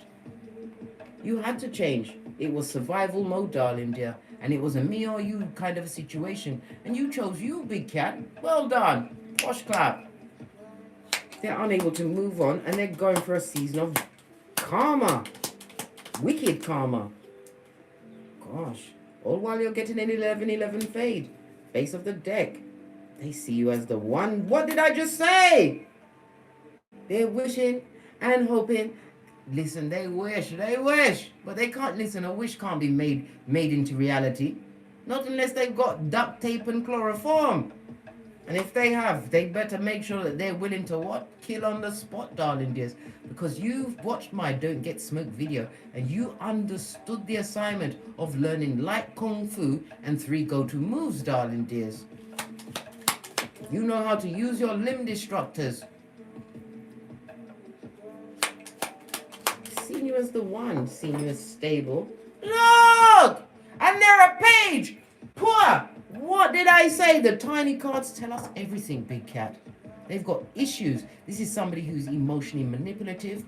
Speaker 1: You had to change. It was survival mode, darling dear, and it was a me or you kind of a situation, and you chose you, big cat. Well done. Wash clap. They're unable to move on, and they're going for a season of karma. Wicked karma. Gosh. All while you're getting an 11-11 fade. Base of the deck. They see you as the one. What did I just say? They're wishing and hoping. Listen, they wish. But they can't listen. A wish can't be made into reality. Not unless they've got duct tape and chloroform. And if they have, they better make sure that they're willing to what? Kill on the spot, darling dears. Because you've watched my Don't Get Smoked video and you understood the assignment of learning light kung fu and 3 go-to moves, darling dears. You know how to use your limb destructors. Seeing you as the one, seeing you as stable. Look! And they're a page! Poor! What did I say? The tiny cards tell us everything, big cat. They've got issues. This is somebody who's emotionally manipulative.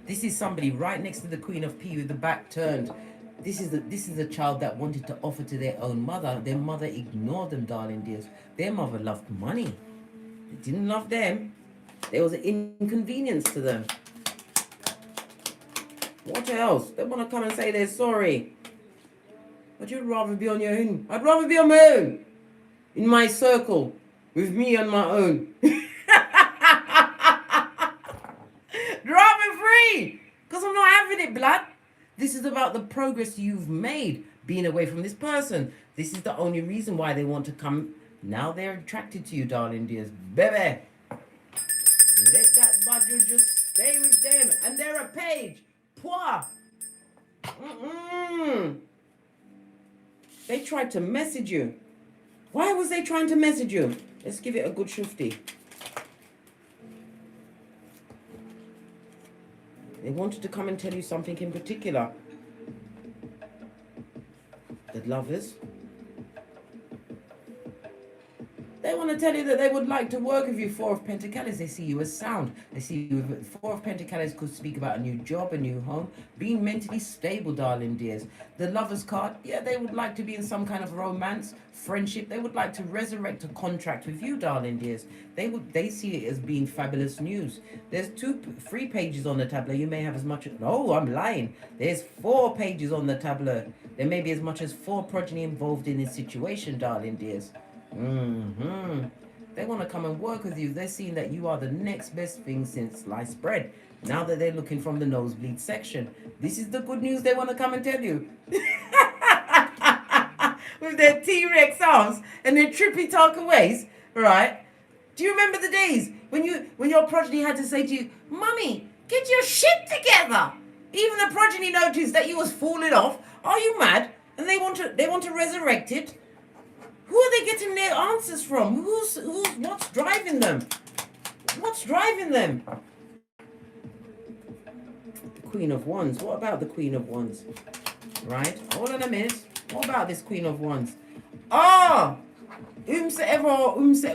Speaker 1: This is somebody right next to the Queen of P with the back turned. This is a child that wanted to offer to their own mother. Their mother ignored them, darling dears. Their mother loved money. They didn't love them. There was an inconvenience to them. What else? They want to come and say they're sorry. But you'd rather be on your own. I'd rather be on my own. In my circle. With me on my own. Drama free. Because I'm not having it, blood. This is about the progress you've made. Being away from this person. This is the only reason why they want to come. Now they're attracted to you, darling dears. Baby. Let that budget just stay with them. And they're a page. Poor. They tried to message you. Why was they trying to message you? Let's give it a good shufti. They wanted to come and tell you something in particular. The lovers. They want to tell you that they would like to work with you. Four of Pentacles, they see you as sound. They see you with Four of Pentacles could speak about a new job, a new home, being mentally stable, darling dears. The Lovers card, yeah, they would like to be in some kind of romance, friendship. They would like to resurrect a contract with you, darling dears. They see it as being fabulous news. There's 3 pages on the tableau. You may have as much as, oh, I'm lying. There's 4 pages on the tableau. There may be as much as 4 progeny involved in this situation, darling dears. They want to come and work with you. They're seeing that you are the next best thing since sliced bread. Now that they're looking from the nosebleed section. This is the good news they want to come and tell you. With their T-Rex arms and their trippy talker ways, right? Do you remember the days when your progeny had to say to you, Mummy, get your shit together? Even the progeny noticed that you was falling off. Are you mad? And they want to resurrect it. Who are they getting their answers from? What's driving them? What's driving them? The Queen of Wands. What about the Queen of Wands? Right? Hold on a minute. What about this Queen of Wands? Ah!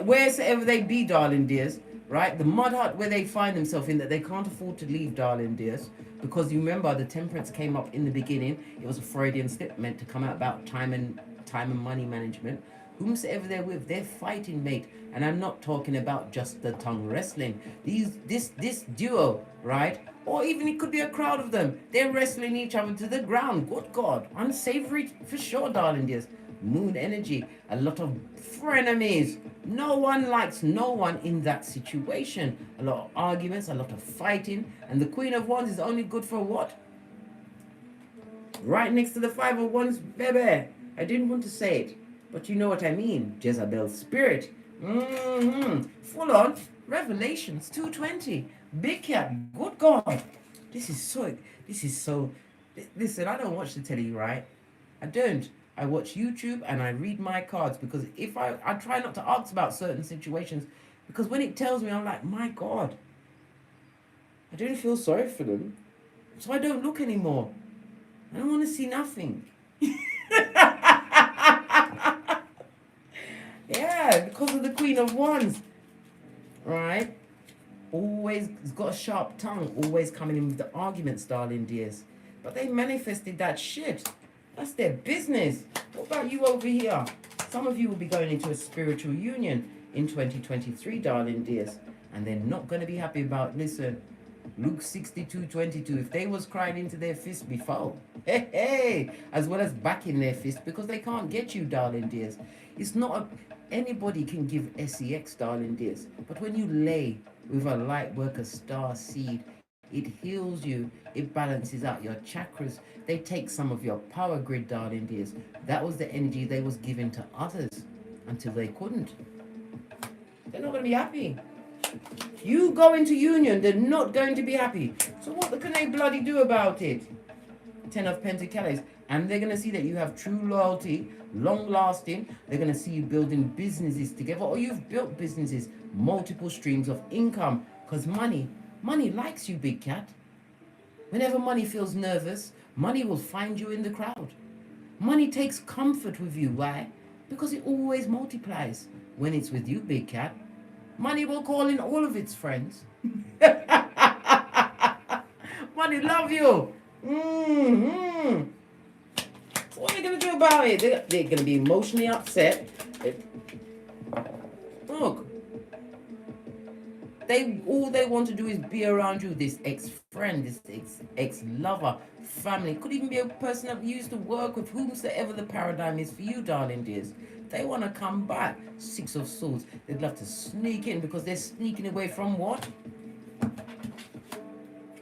Speaker 1: wheresoever they be, darling dears, right? The mud hut where they find themselves in that they can't afford to leave, darling dears, because you remember the temperance came up in the beginning. It was a Freudian slip meant to come out about time and money management. Whomsoever they're with, they're fighting, mate. And I'm not talking about just the tongue wrestling. This duo, right? Or even it could be a crowd of them. They're wrestling each other to the ground. Good God. Unsavory for sure, darling dears. Moon energy. A lot of frenemies. No one likes no one in that situation. A lot of arguments, a lot of fighting. And the Queen of Wands is only good for what? Right next to the Five of Wands, baby. I didn't want to say it, but you know what I mean. Jezebel's spirit. Full on. Revelations 2:20. Big cat. Good God. This is so. Listen, I don't watch the telly, right? I don't. I watch YouTube and I read my cards, because if I try not to ask about certain situations, because when it tells me, I'm like, my God. I don't feel sorry for them. So I don't look anymore. I don't want to see nothing. Yeah, because of the Queen of Wands, right? Always got a sharp tongue, always coming in with the arguments, darling dears. But they manifested that shit. That's their business. What about you over here? Some of you will be going into a spiritual union in 2023, darling dears. And they're not going to be happy about, listen, Luke 62:22. If they was crying into their fist before, hey, as well as back in their fist, because they can't get you, darling dears. It's not anybody can give sex, darling dears. But when you lay with a lightworker star seed, it heals you. It balances out your chakras. They take some of your power grid, darling dears. That was the energy they was giving to others until they couldn't. They're not going to be happy. You go into union, they're not going to be happy. So what can they bloody do about it? 10 of Pentacles. And they're going to see that you have true loyalty, long lasting. They're going to see you building businesses together, or you've built businesses, multiple streams of income. Because money likes you, big cat. Whenever money feels nervous, money will find you in the crowd. Money takes comfort with you. Why? Because it always multiplies when it's with you, big cat. Money will call in all of its friends. Money love you. So what are they going to do about it? They're going to be emotionally upset. Look. All they want to do is be around you. This ex-friend, this ex-lover, family. Could even be a person that you used to work with, whomsoever the paradigm is for you, darling dears. They want to come back. Six of Swords. They'd love to sneak in, because they're sneaking away from what?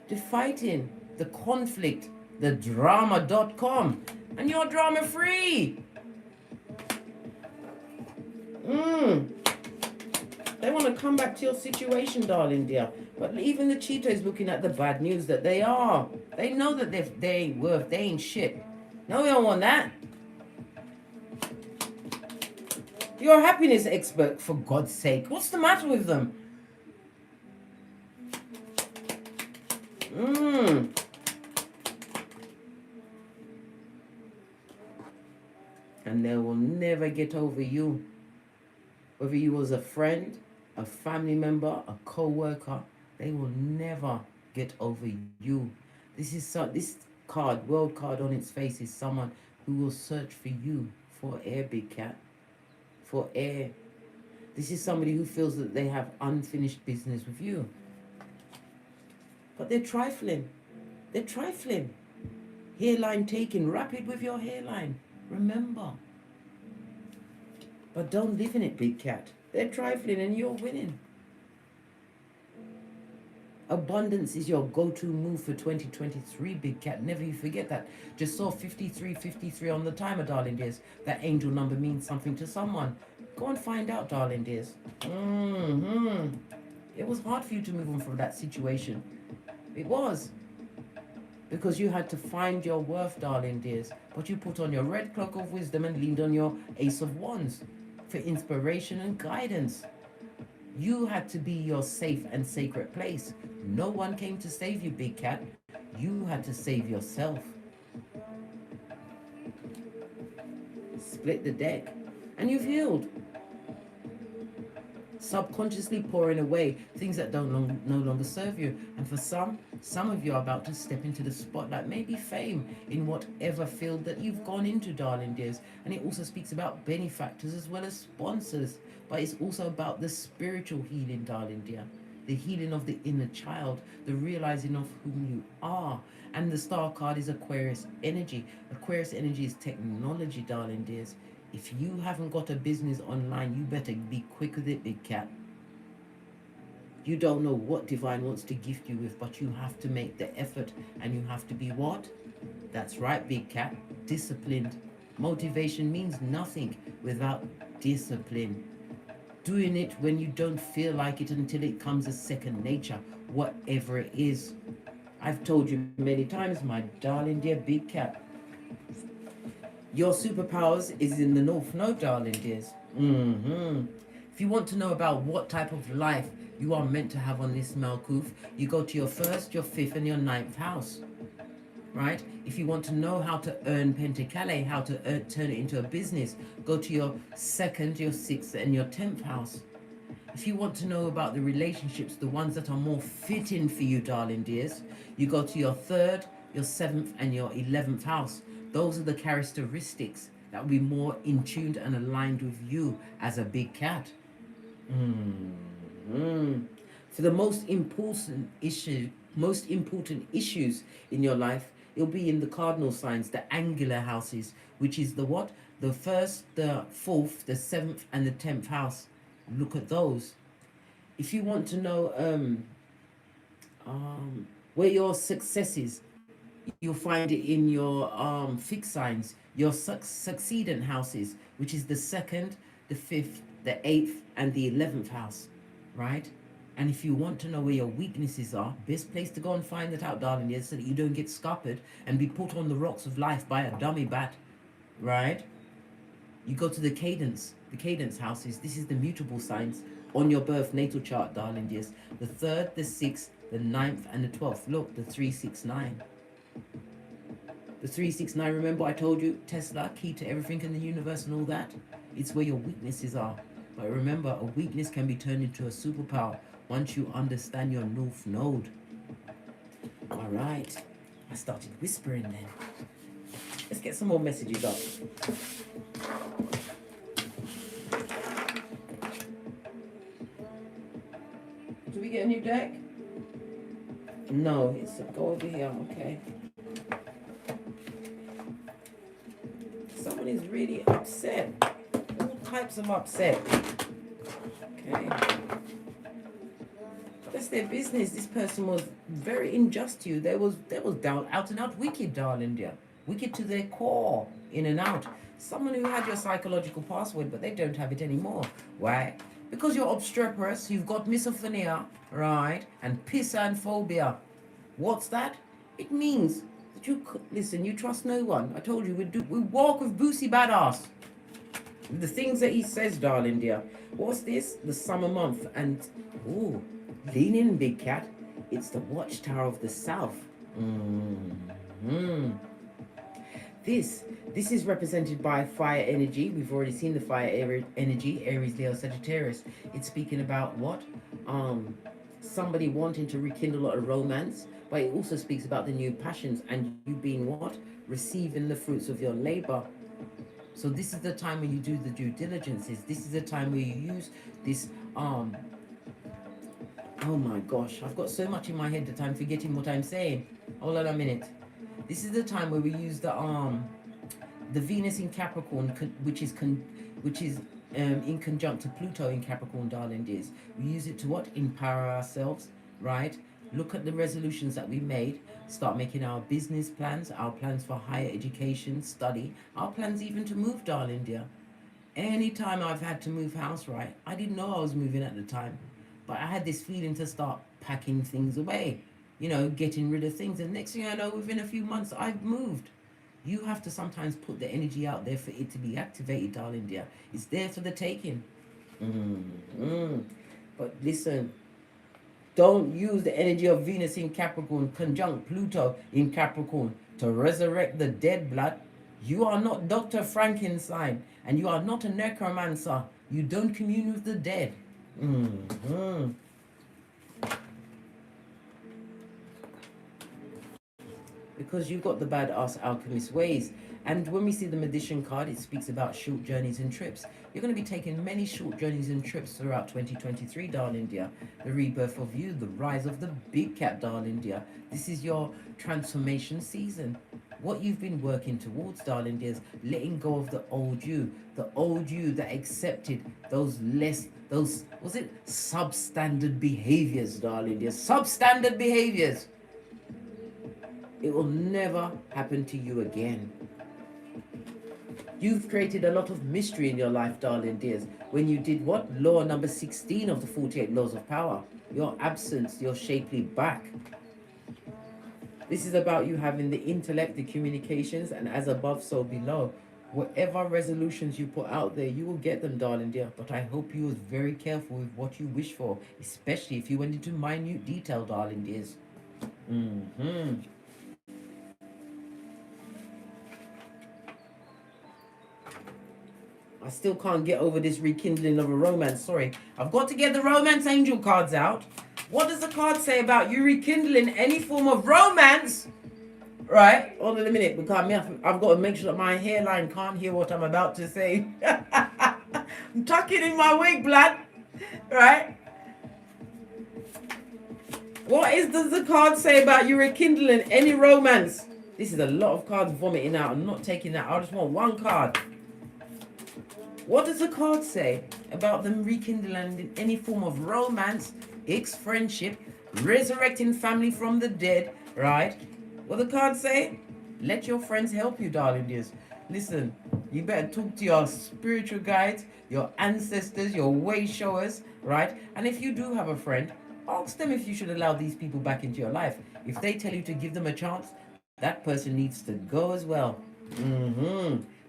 Speaker 1: The fighting, the conflict, the drama.com. And you're drama free. They want to come back to your situation, darling dear. But even the cheater is looking at the bad news that they are. They know that they ain't worth, they ain't shit. No, we don't want that. You're a happiness expert, for God's sake. What's the matter with them? And they will never get over you. Whether you was a friend, a family member, a co-worker, they will never get over you. This card, world card on its face, is someone who will search for you for air, big cat. For air. This is somebody who feels that they have unfinished business with you. But they're trifling. They're trifling. Hairline taken. Rapid with your hairline. Remember. But don't live in it, big cat. They're trifling and you're winning. Abundance is your go-to move for 2023, big cat. Never you forget that. Just saw 53 on the timer, darling dears. That angel number means something to someone. Go and find out, darling dears. It was hard for you to move on from that situation. It was. Because you had to find your worth, darling dears. But you put on your red cloak of wisdom and leaned on your Ace of Wands for inspiration and guidance. You had to be your safe and sacred place. No one came to save you, big cat. You had to save yourself. Split the deck. And you've healed. subconsciously pouring away things that no longer serve you. And for some of you are about to step into the spotlight, maybe fame in whatever field that you've gone into, darling dears. And it also speaks about benefactors as well as sponsors, but it's also about the spiritual healing, darling dear, the healing of the inner child, the realizing of whom you are. And the star card is Aquarius energy. Aquarius energy is technology, darling dears. If you haven't got a business online, you better be quick with it, big cat. You don't know what divine wants to gift you with, but you have to make the effort, and you have to be what? That's right, big cat, disciplined. Motivation means nothing without discipline. Doing it when you don't feel like it until it comes as second nature, whatever it is. I've told you many times, my darling dear big cat, your superpowers is in the North Node, darling dears. If you want to know about what type of life you are meant to have on this Malkuth, you go to your 1st, your 5th, and your 9th house. Right? If you want to know how to earn Pentacale, how to turn it into a business, go to your 2nd, your 6th, and your 10th house. If you want to know about the relationships, the ones that are more fitting for you, darling dears, you go to your 3rd, your 7th, and your 11th house. Those are the characteristics that will be more in tuned and aligned with you as a big cat. For the most important issues in your life, it'll be in the cardinal signs, the angular houses, which is the what? The 1st, the 4th, the 7th, and the 10th house. Look at those. If you want to know where your success is, you'll find it in your fixed signs, your succeedant houses, which is the 2nd, the 5th, the 8th, and the 11th house, right? And if you want to know where your weaknesses are, best place to go and find that out, darling, is so that you don't get scuppered and be put on the rocks of life by a dummy bat, right? You go to the cadence houses. This is the mutable signs on your birth natal chart, darling dears. The 3rd, the 6th, the 9th, and the 12th. Look, the 369. The 369, remember I told you, Tesla, key to everything in the universe and all that? It's where your weaknesses are. But remember, a weakness can be turned into a superpower once you understand your North Node. All right. I started whispering then. Let's get some more messages up. Do we get a new deck? No, it's go over here. Okay. Someone is really upset. All types of upset. Okay. That's their business. This person was very unjust to you. They was down, out and out wicked, darling dear. Wicked to their core, in and out. Someone who had your psychological password, but they don't have it anymore. Why? Because you're obstreperous, you've got misophonia, right? And pissophobia. What's that? It means that you, listen, you trust no one. I told you, we walk with Boosie Badass. The things that he says, darling dear. What's this? The summer month. And, ooh, lean in, big cat. It's the watchtower of the south. This is represented by fire energy. We've already seen the fire energy, Aries, Leo, Sagittarius. It's speaking about what? Somebody wanting to rekindle a romance, but it also speaks about the new passions and you being what? Receiving the fruits of your labor. So this is the time when you do the due diligences. This is the time where you use this, oh my gosh, I've got so much in my head that I'm forgetting what I'm saying. Hold on a minute. This is the time where we use the Venus in Capricorn, which is in conjunct to Pluto in Capricorn, darling dears. We use it to what? Empower ourselves, right? Look at the resolutions that we made. Start making our business plans, our plans for higher education, study, our plans even to move, darling dear. Anytime I've had to move house, right? I didn't know I was moving at the time, but I had this feeling to start packing things away, you know, getting rid of things. And next thing I know, within a few months, I've moved. You have to sometimes put the energy out there for it to be activated, darling dear. It's there for the taking. But listen, don't use the energy of Venus in Capricorn conjunct Pluto in Capricorn to resurrect the dead, blood. You are not Dr. Frankenstein, and you are not a necromancer. You don't commune with the dead. Mm-hmm. Because you've got the badass alchemist ways. And when we see the magician card, it speaks about short journeys and trips. You're going to be taking many short journeys and trips throughout 2023, darling dear. The rebirth of you, the rise of the big cat, darling dear. This is your transformation season. What you've been working towards, darling dear, is letting go of the old you that accepted those was it substandard behaviors, darling dear, substandard behaviors. It will never happen to you again. You've created a lot of mystery in your life, darling dears, when you did what? Law number 16 of the 48 laws of power. Your absence, your shapely back. This is about you having the intellect, the communications, and as above, so below. Whatever resolutions you put out there, you will get them, darling dear. But I hope you was very careful with what you wish for, especially if you went into minute detail, darling dears. I still can't get over this rekindling of a romance. Sorry. I've got to get the romance angel cards out. What does the card say about you rekindling any form of romance? Right? Hold on a minute. Because I've got to make sure that my hairline can't hear what I'm about to say. I'm tucking in my wig, blood. Right? What does the card say about you rekindling any romance? This is a lot of cards vomiting out. I'm not taking that. I just want one card. What does the card say about them rekindling any form of romance, friendship, resurrecting family from the dead, right? What the card say? Let your friends help you, darling dears. Listen, you better talk to your spiritual guides, your ancestors, your way showers, right? And if you do have a friend, ask them if you should allow these people back into your life. If they tell you to give them a chance, that person needs to go as well.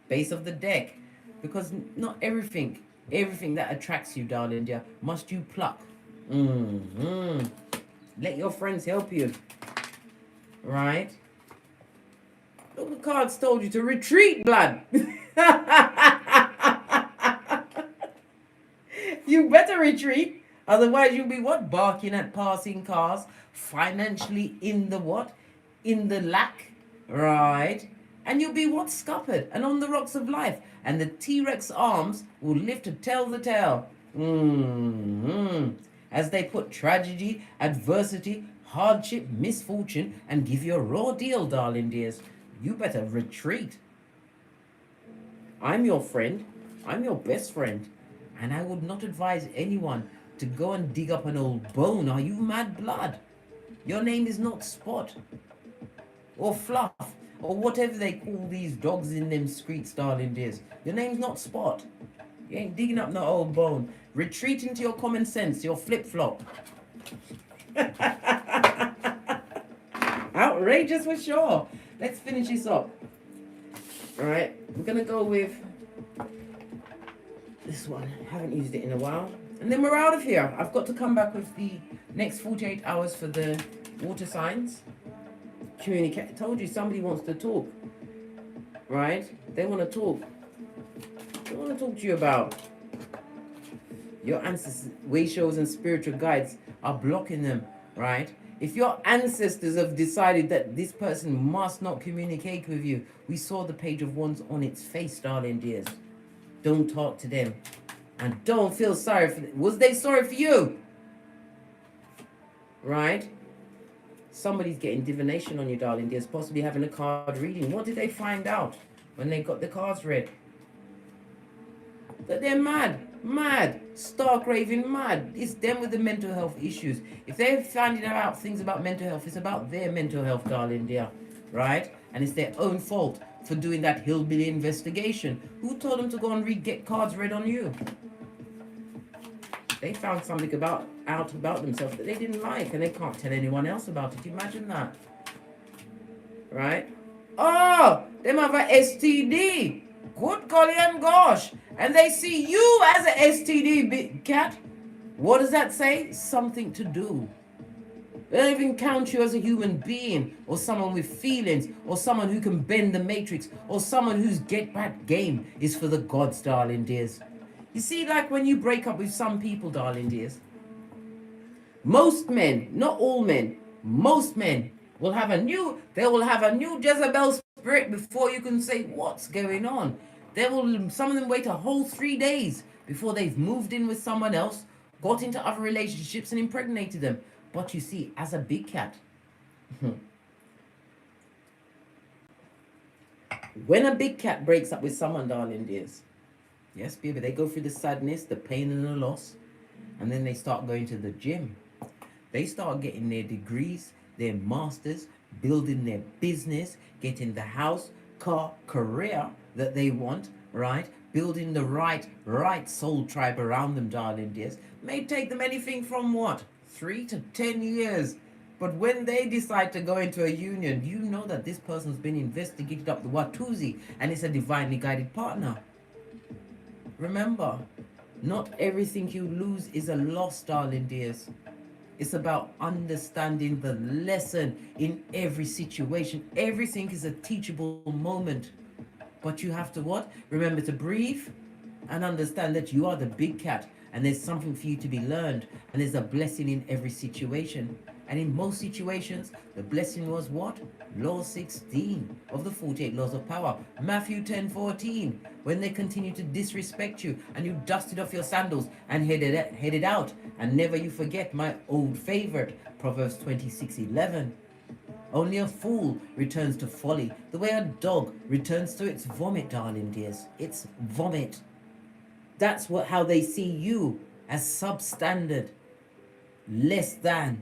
Speaker 1: Base of the deck. Because not everything that attracts you, darling dear, must you pluck. Let your friends help you. Right? Look, the cards told you to retreat, blood. You better retreat. Otherwise you'll be what? Barking at passing cars. Financially in the what? In the lack. Right? And you'll be what? Scuppered and on the rocks of life. And the T-Rex arms will live to tell the tale. As they put tragedy, adversity, hardship, misfortune, and give you a raw deal, darling dears. You better retreat. I'm your friend. I'm your best friend. And I would not advise anyone to go and dig up an old bone. Are you mad, blood? Your name is not Spot or Fluff or whatever they call these dogs in them streets, darling dears. Your name's not Spot. You ain't digging up no old bone. Retreat into your common sense, your flip-flop. Outrageous for sure. Let's finish this up. All right, we're going to go with this one. I haven't used it in a while. And then we're out of here. I've got to come back with the next 48 hours for the water signs. Communicate. I told you somebody wants to talk. Right? They want to talk. They want to talk to you about your ancestors, way shows and spiritual guides are blocking them, right? If your ancestors have decided that this person must not communicate with you, we saw the Page of Wands on its face, darling dears. Don't talk to them. And don't feel sorry for them. Was they sorry for you? Right? Somebody's getting divination on you, darling dears, possibly having a card reading. What did they find out when they got the cards read? That they're mad, stark raving mad. It's them with the mental health issues. If they're finding out things about mental health, it's about their mental health, darling dear, right? And it's their own fault for doing that hillbilly investigation. Who told them to go and get cards read on you? They found something out about themselves that they didn't like, and they can't tell anyone else about it. Imagine that, right? Oh, them have a STD. Good golly and gosh. And they see you as a STD, big cat. What does that say? Something to do. They don't even count you as a human being, or someone with feelings, or someone who can bend the matrix, or someone whose get back game is for the gods, darling dears. You see, like when you break up with some people, darling dears, most men, not all men, most men will have a new, they will have a new Jezebel spirit before you can say what's going on. They will, some of them wait a whole 3 days before they've moved in with someone else, got into other relationships and impregnated them. But you see, as a big cat, when a big cat breaks up with someone, darling dears, yes, baby, they go through the sadness, the pain and the loss, and then they start going to the gym. They start getting their degrees, their masters, building their business, getting the house, car, career that they want, right? Building the right soul tribe around them, darling dears. May take them anything from what? 3 to 10 years. But when they decide to go into a union, you know that this person's been investigated up the Watusi and it's a divinely guided partner. Remember, not everything you lose is a loss, darling dears. It's about understanding the lesson in every situation. Everything is a teachable moment. But you have to what? Remember to breathe and understand that you are the big cat and there's something for you to be learned. And there's a blessing in every situation. And in most situations, the blessing was what? Law 16 of the 48 laws of power. Matthew 10:14. When they continue to disrespect you and you dusted off your sandals and headed out. And never you forget my old favorite, Proverbs 26:11. Only a fool returns to folly, the way a dog returns to its vomit, darling dears. It's vomit. That's how they see you, as substandard, less than.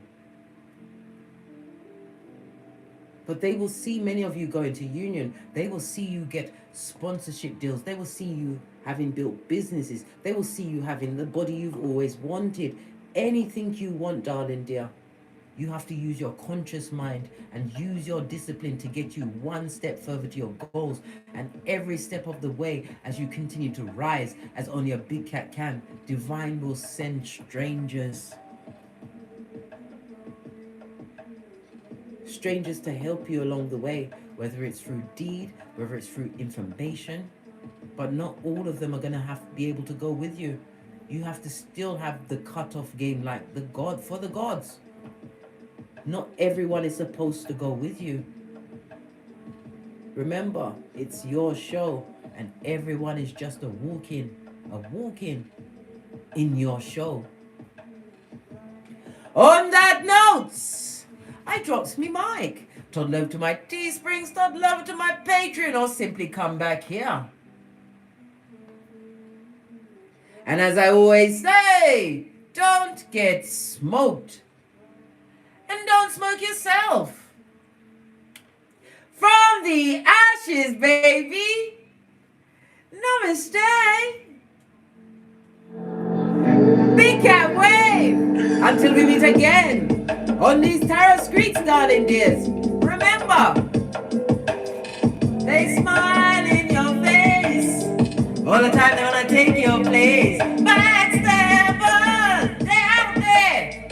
Speaker 1: But they will see many of you go into union. They will see you get sponsorship deals. They will see you having built businesses. They will see you having the body you've always wanted. Anything you want, darling dear. You have to use your conscious mind and use your discipline to get you one step further to your goals. And every step of the way, as you continue to rise, as only a big cat can, divine will send strangers. Strangers to help you along the way, whether it's through deed, whether it's through information. But not all of them are going to have to be able to go with you. You have to still have the cut-off game like the God for the gods. Not everyone is supposed to go with you. Remember, it's your show and everyone is just a walk-in in your show. On that note, I drops me mic. Toddle over to my Teesprings, toddle over to my Patreon, or simply come back here. And as I always say, don't get smoked. And don't smoke yourself. From the ashes, baby. Namaste. Big cat wave. Until we meet again on these tarot streets, darling dears. Remember, they smile in your face all the time. They wanna take your place. Backstabbers, they're out there,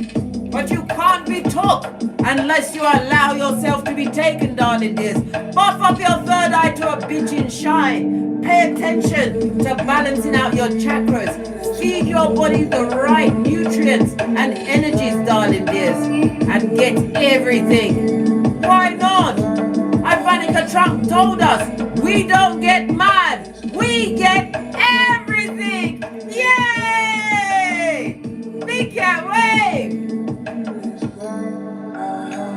Speaker 1: but you can't be took unless you allow yourself to be taken, darling dears. Buff up your third eye to a bitchin' shine. Pay attention to balancing out your chakras. Feed your body the right nutrients and energies, darling dears, and get everything. Why not? Ivanica Trump told us we don't get mad